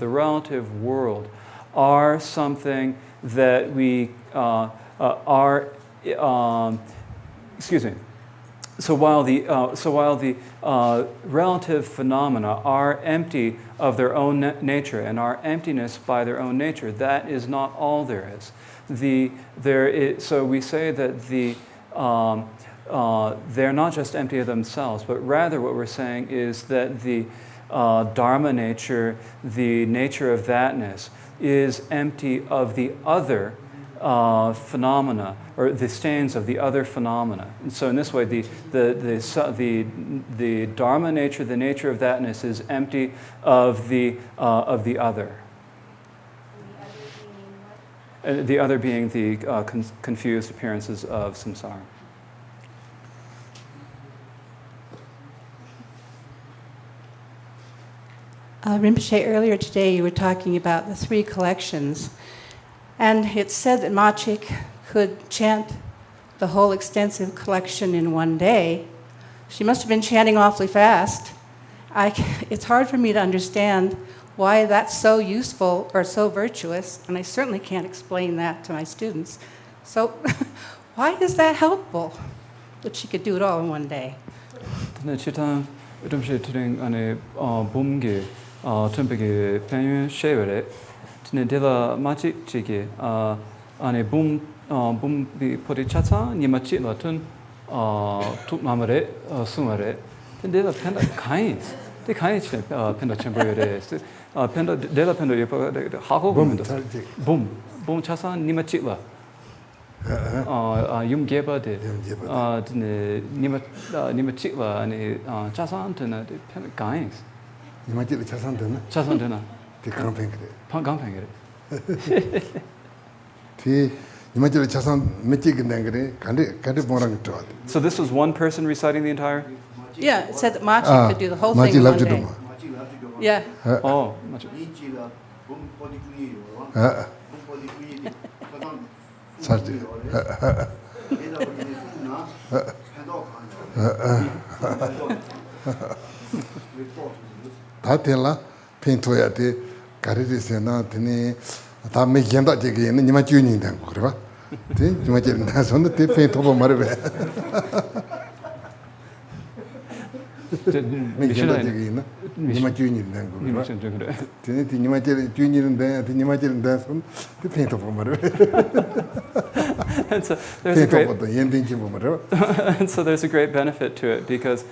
relative world are something that we are. Excuse me. So while the relative phenomena are empty of their own nature and are emptiness by their own nature, that is not all there is. So we say that they're not just empty of themselves, but rather what we're saying is that the Dharma nature, the nature of thatness, is empty of the other phenomena, or the stains of the other phenomena. And so in this way, the Dharma nature, the nature of thatness, is empty of the other. The other being the confused appearances of samsara. Rinpoche, earlier today you were talking about the 3 collections, and it said that Machik could chant the whole extensive collection in one day. She must have been chanting awfully fast. It's hard for me to understand why that's so useful or so virtuous, and I certainly can't explain that to my students. So why is that helpful, that she could do it all in one day? Tumpege penyu shevere, tinedela machi chiki, ane boom bi pori chatsa, nimachi latun, tuk mamare, sumare, tinedela penda kains, the kains penda chambere, penda dela penda yopa, hako boom chasa, nimachi la. Yum geba de, nimachi la, and chasa antena, penda kains. 이마지를 차산되나? 차산되나? 그 강팽그래. 강팽그래. 그 이마지를 차산 맺지긴데 그래. 간데 뭐랑 또. So this was one person reciting the entire? Yeah, it said that Machik could do the whole thing in one day. Yeah. Oh, Machik. sardi. 다 될라 펜토야 돼 가르리세나 드니 다음에 견다 되게 있는 니마 주인이 된 거, 그래 봐. 네, 니마 주인 나 손도 대 펜토 봐 말해 봐. 견다 되게 있는 니마 주인이 된 거, 그래 봐. 드니 니마 주인이 된 니마 주인 된 손, 대 펜토 봐 말해. And so there's a great benefit to it, because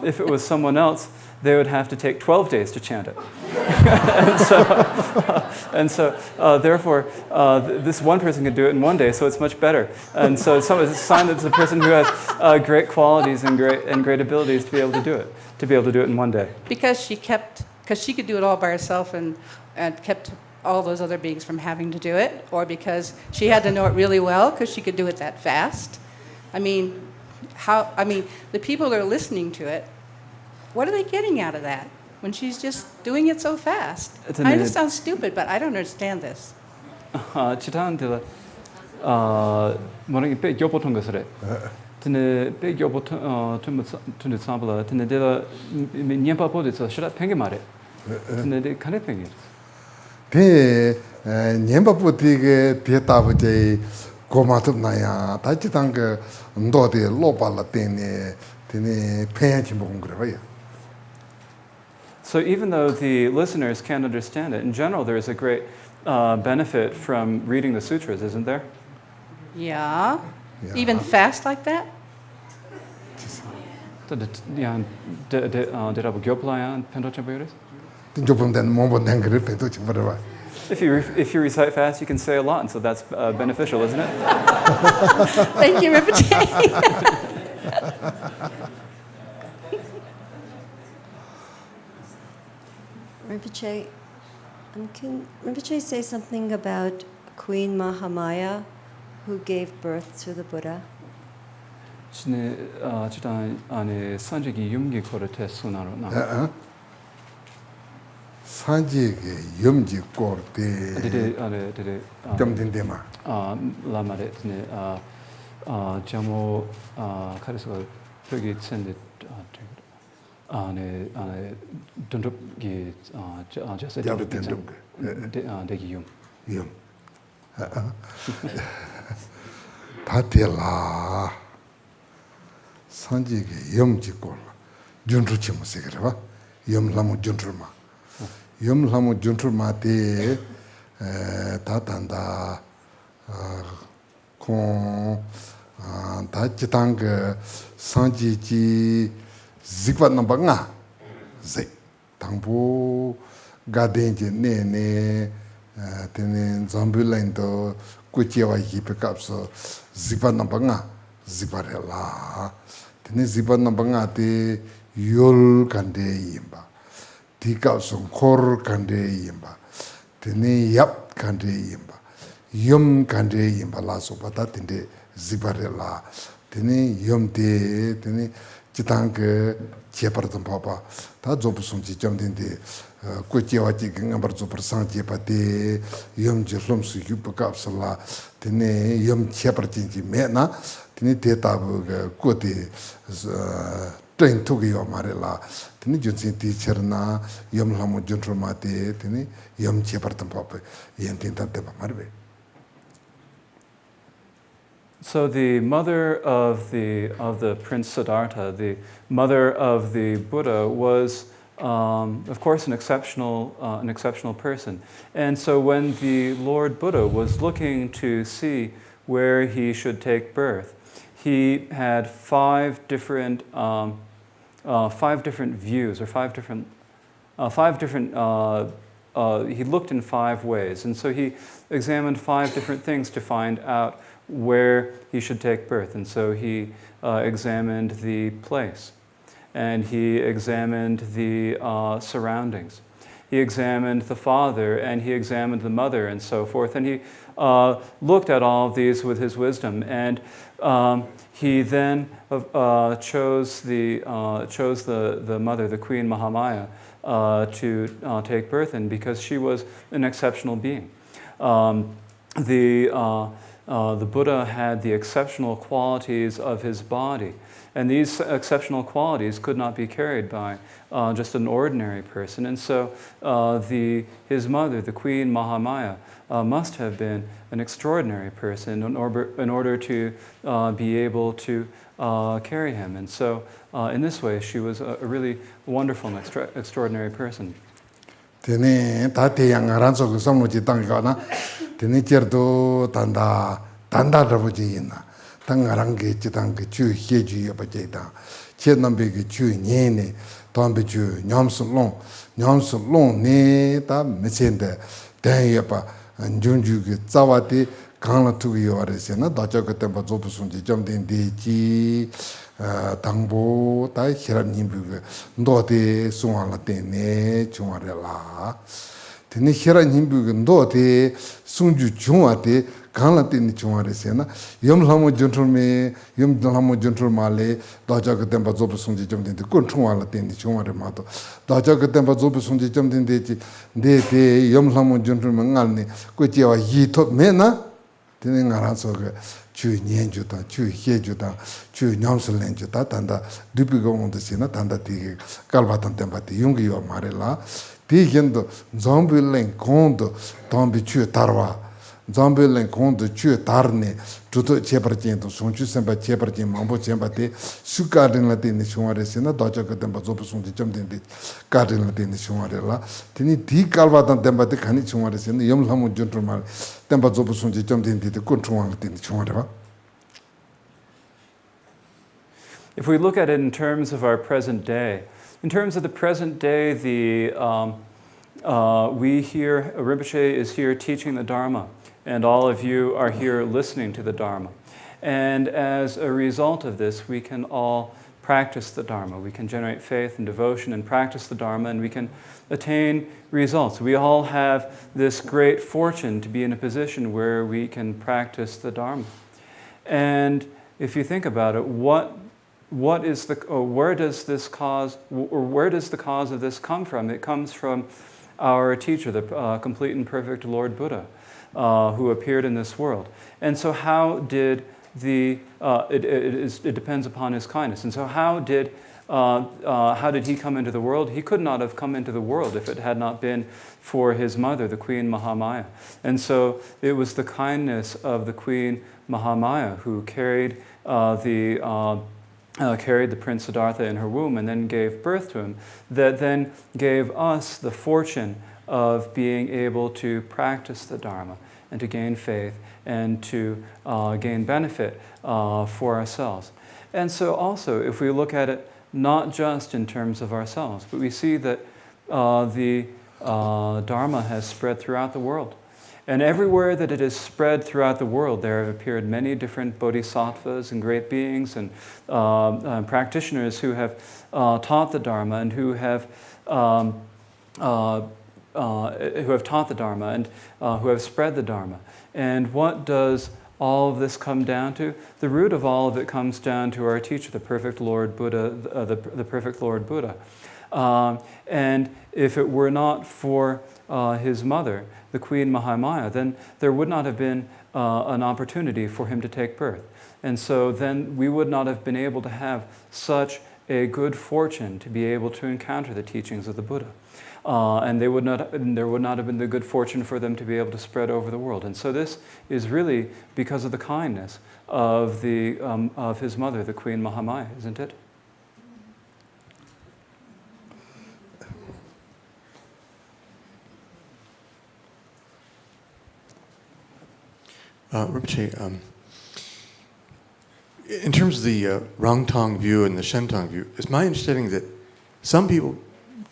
if it was someone else, they would have to take 12 days to chant it. Therefore, this one person can do it in one day, so it's much better. And so it's a sign that it's a person who has great qualities and great abilities to be able to do it in one day. Because she could do it all by herself and kept all those other beings from having to do it, or because she had to know it really well because she could do it that fast. I mean, the people that are listening to it, what are they getting out of that when she's just doing it so fast? I know it sounds stupid, but I don't understand this. 치타한테라 뭐라는 게 교보통 것을 근데 교보통 좀 sample 근데 내가 년파 보듯이 싫어 팽게 말해. 근데 간에 팽게. 대 년파부디게 비했다버지 고마톱나야 다치당그 너데 로발라 때네 되네 팽지 먹은 그래 봐요. So even though the listeners can't understand it, in general there is a great benefit from reading the sutras, isn't there? Yeah. Even fast like that? If you recite fast, you can say a lot, and so that's beneficial, isn't it? Thank you, Rinpoche. Rinpoche, can Rinpoche say something about Queen Mahamaya, who gave birth to the Buddha? 산지게 염지 꼬르데 좀 된데마 라마레 자모 카리스가 여기 챈데 Dundruki just Yabu Dundrup. Degiyum. Yum. Tatela Sanjigi Yum Jikol. Junruchim Sigrava. Yum Lamu Juntruma. Yum Lamu Juntruma te Tatanda Kon Tachitang Sanjiji Zikwa Nambanga Zik Tangpo Gadenji Nene Tenen Zambulendo Kuchiwa Hipikapso Zikwa Nambanga Zikwarela Tene Zikwa Nambanga te Yul Kande Yimba Tikapso Kor Kande Yimba Tene Yap Kande Yimba Yum Kande Yimba Laso Pata Tende Zikwarela Tene Yum Te Tene Chitang Cheparton Papa, Ta Jobson Chichamdin, Kuchiwachi Gambarzo Persan Chepate, Yum Jilum Suyupa Capsula, Tene Yum Chepartin Mena, Tene Teta Kote, Train Tokyo Marilla, Tene Junsin teacher na, Yum Lamo Juntromate, Tene Yum Cheparton Papa, Yentinta Tepa Marbe. So the mother of the Prince Siddhartha, the mother of the Buddha, was of course an exceptional person. And so when the Lord Buddha was looking to see where he should take birth, he had five different views, or he looked in 5 ways, and so he examined 5 different things to find out where he should take birth. And so he examined the place, and he examined the surroundings. He examined the father, and he examined the mother, and so forth. And he looked at all of these with his wisdom, and he then chose the mother, the Queen Mahamaya, to take birth in, because she was an exceptional being. The Buddha had the exceptional qualities of his body, and these exceptional qualities could not be carried by just an ordinary person. And so his mother, the Queen Mahamaya, must have been an extraordinary person in order to be able to carry him. And so in this way, she was a really wonderful and extraordinary person. Tene tate yang aranso ko samlo chi tang ka na tene cherdo tanda rabu ji ina tang arang ge chi tang ge chu he ji ya ba je da che nam be ge chu nye ne tom be chu nyam su long ne ta me chen de den ya pa njun ju ge zawa de gang la tu yo re se na da cha ge tem ba zo bu sun ji jam den de ji 당보 다 히라님부가 너데 송알라테네 중아래라 드니 히라님부가 너데 송주 중아데 강라테니 중아래세나 염라모 전출메 염라모 전출말레 다자가 템바 조부 송지 좀 된데 콘충알라테니 중아래 마도 다자가 템바 조부 송지 좀 된데지 네데 염라모 전출메 알네 꼬지와 히톱 메나 드니 알아서 주 년주다 주 해주다 주 냠슬렌주다 단다 두비고온데시나 단다 디게 갈바탄 템바티 용기요 마레라 디겐도 좀빌랭 콘도 tombichu tarwa zambelen konde chu tarne tuto cheparchen to sonchu semba cheparchen mambo chembate su garden la tin chungare sina dojo ka temba zobu sonji chamden de garden la tin chungare la tini di kalwa tan temba de khani chungare sina yom lamu juntur mal temba zobu sonji chamden de kun chungwa la tin chungare ba. If we look at it in terms of our present day, in terms of the present day, we here, Rinpoche is here teaching the Dharma, and all of you are here listening to the Dharma. And as a result of this, we can all practice the Dharma. We can generate faith and devotion and practice the Dharma, and we can attain results. We all have this great fortune to be in a position where we can practice the Dharma. And if you think about it, where does the cause of this come from? It comes from our teacher, the complete and perfect Lord Buddha, who appeared in this world. And so how did it depends upon his kindness. And so how did how did he come into the world? He could not have come into the world if it had not been for his mother, the Queen Mahamaya. And so it was the kindness of the Queen Mahamaya who carried the Prince Siddhartha in her womb and then gave birth to him, that then gave us the fortune of being able to practice the Dharma and to gain faith and to gain benefit for ourselves. And so also, if we look at it not just in terms of ourselves, but we see that the Dharma has spread throughout the world. And everywhere that it has spread throughout the world, there have appeared many different bodhisattvas and great beings and practitioners who have taught the Dharma and who have taught the Dharma and who have spread the Dharma. And what does all of this come down to? The root of all of it comes down to our teacher, the perfect Lord Buddha, the perfect Lord Buddha. And if it were not for his mother, the Queen Mahamaya, then there would not have been an opportunity for him to take birth. And so then we would not have been able to have such a good fortune to be able to encounter the teachings of the Buddha. And there would not have been the good fortune for them to be able to spread over the world. And so this is really because of the kindness of his mother, the Queen Mahamaya, isn't it? Rinpoche, in terms of the Rangtong view and the Shentong view, it's my understanding that some people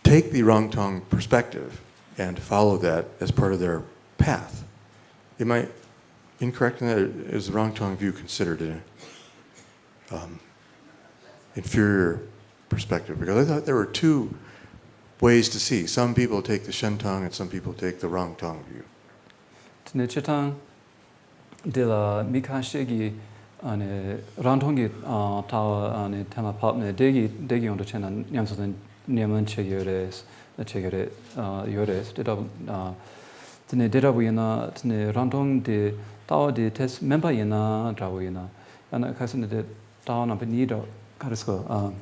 take the Rangtong perspective and follow that as part of their path. Am I incorrect in that? Is the Rangtong view considered an inferior perspective? Because I thought there were two ways to see. Some people take the Shentong and some people take the Rangtong view. De la Mikashigi ane Rangtongi tawa ane tema papne degi on the chena nyamso nyaman chegures yores tene derabuyana tene Rangtong de tawa de tes member yana drawuyana and kasine de tawa na benido karisko.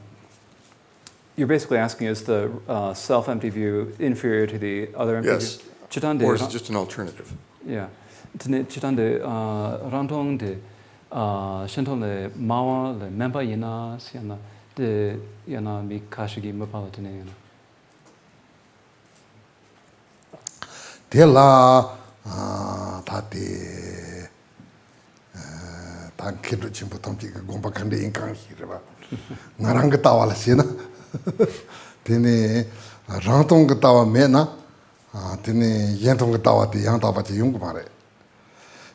You're basically asking, is the self-empty view inferior to the other empty Yes. view? Or is it just an alternative? Yeah. Chitande Rangtong de Shentong le Mawa le member yana siana de yana mi kashigi mapalatine yana. Tela tate tan kido chimpo tamchi gomba kande inkang hiraba. Ngarang tawa la sina. Tene Rangtong tawa mena tene Yentong tawa ti yang tawa chi yung mare.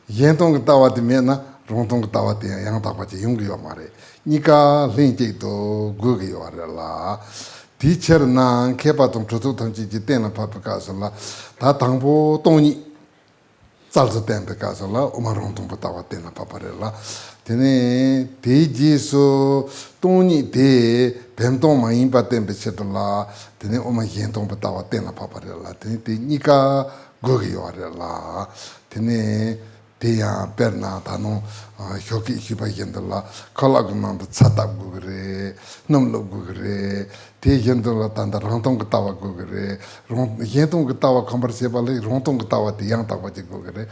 Yentong tawa ti mena Rangtong tawa ti yang tawa chi yung yo mare. Nika lenje to gu yo la. Teacher na kepa tong chutu tamchi ji tena papaka sala ta tangpo tongni salsa tempe ka sala umarong tong tawa tena paparela. Tene teji so tongni de bentong ma impa tempe chetla tene oma yentong tawa tena paparela. Tene te nika gu yo la. Tene teya perna tano hyoki hiba yendala kalagman chatab gugre nomlo gugre te yendala tanda Rangtong tawa gugre yentong tawa conversable Rangtong tawa ti yang tawa gugre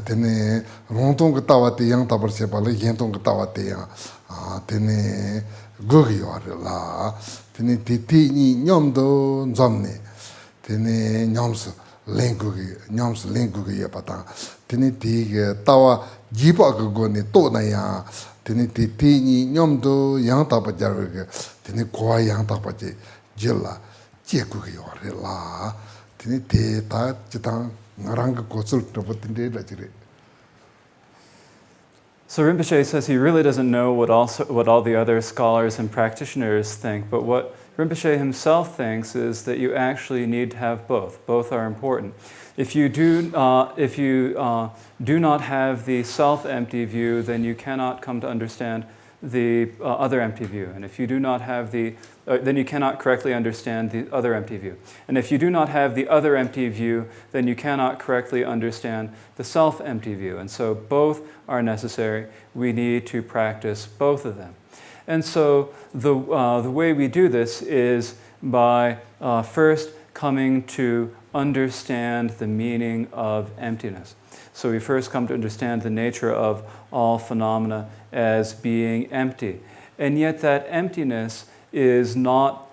tene Rangtong tawa ti yang tawa sebale yentong tawa ti yang tene gugyo la tene ti ni nyomdo nzomne tene nyomso nyamsa lengugi ya patang tene ti tawa jipa go ne to na ya tene ti ni nyamdo yang ta pa jar ge tene kwa yang ta pa je jilla je gu ge yo la tene te ta chitang ngarang ko sul to patinde la jire. So Rinpoche says he really doesn't know what all the other scholars and practitioners think, but what Rinpoche himself thinks is that you actually need to have both. Both are important. If you do not have the self-empty view, then you cannot come to understand the other empty view. And if you do not have then you cannot correctly understand the other empty view. And if you do not have the other empty view, then you cannot correctly understand the self-empty view. And so both are necessary. We need to practice both of them. And so the way we do this is by first coming to understand the meaning of emptiness. So we first come to understand the nature of all phenomena as being empty. And yet that emptiness is not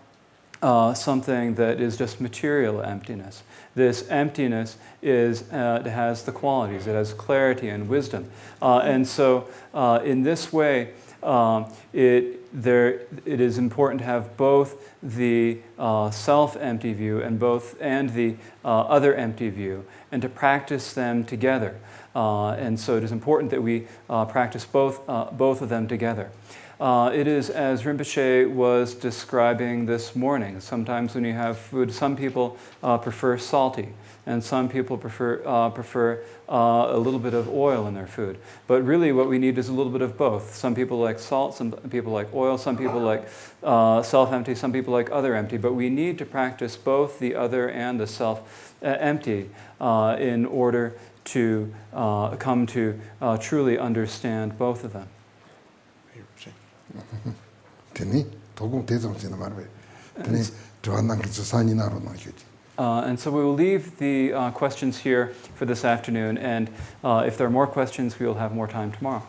something that is just material emptiness. This emptiness it has the qualities, it has clarity and wisdom. And so in this way, it is important to have both the self-empty view and the other empty view, and to practice them together. And so it is important that we practice both of them together. It is as Rinpoche was describing this morning. Sometimes when you have food, some people prefer salty, and some people prefer a little bit of oil in their food. But really what we need is a little bit of both. Some people like salt, some people like oil, some people like self-empty, some people like other empty. But we need to practice both the other and the self-empty in order to come to truly understand both of them. Tini, togung tezong sina marwe. Tini, Jonang School of Buddhism. And so we will leave the questions here for this afternoon, and if there are more questions, we will have more time tomorrow.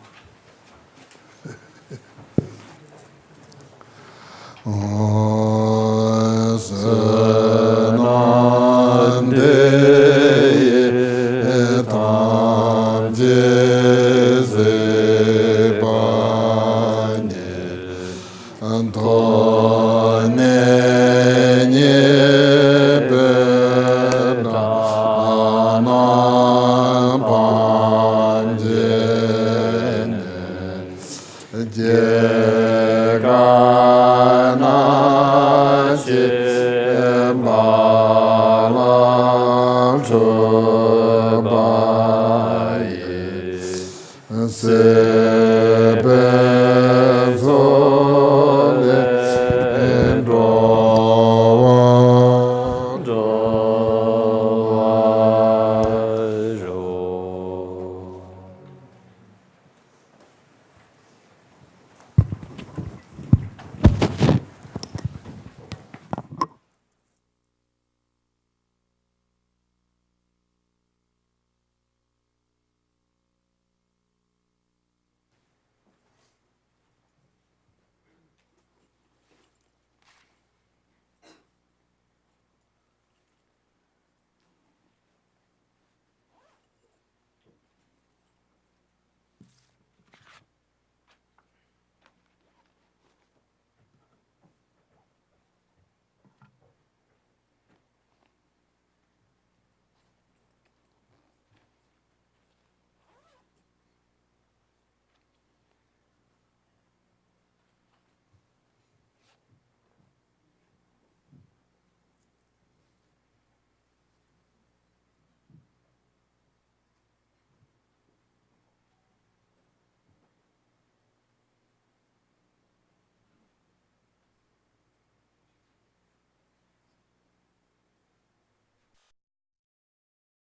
Yeah.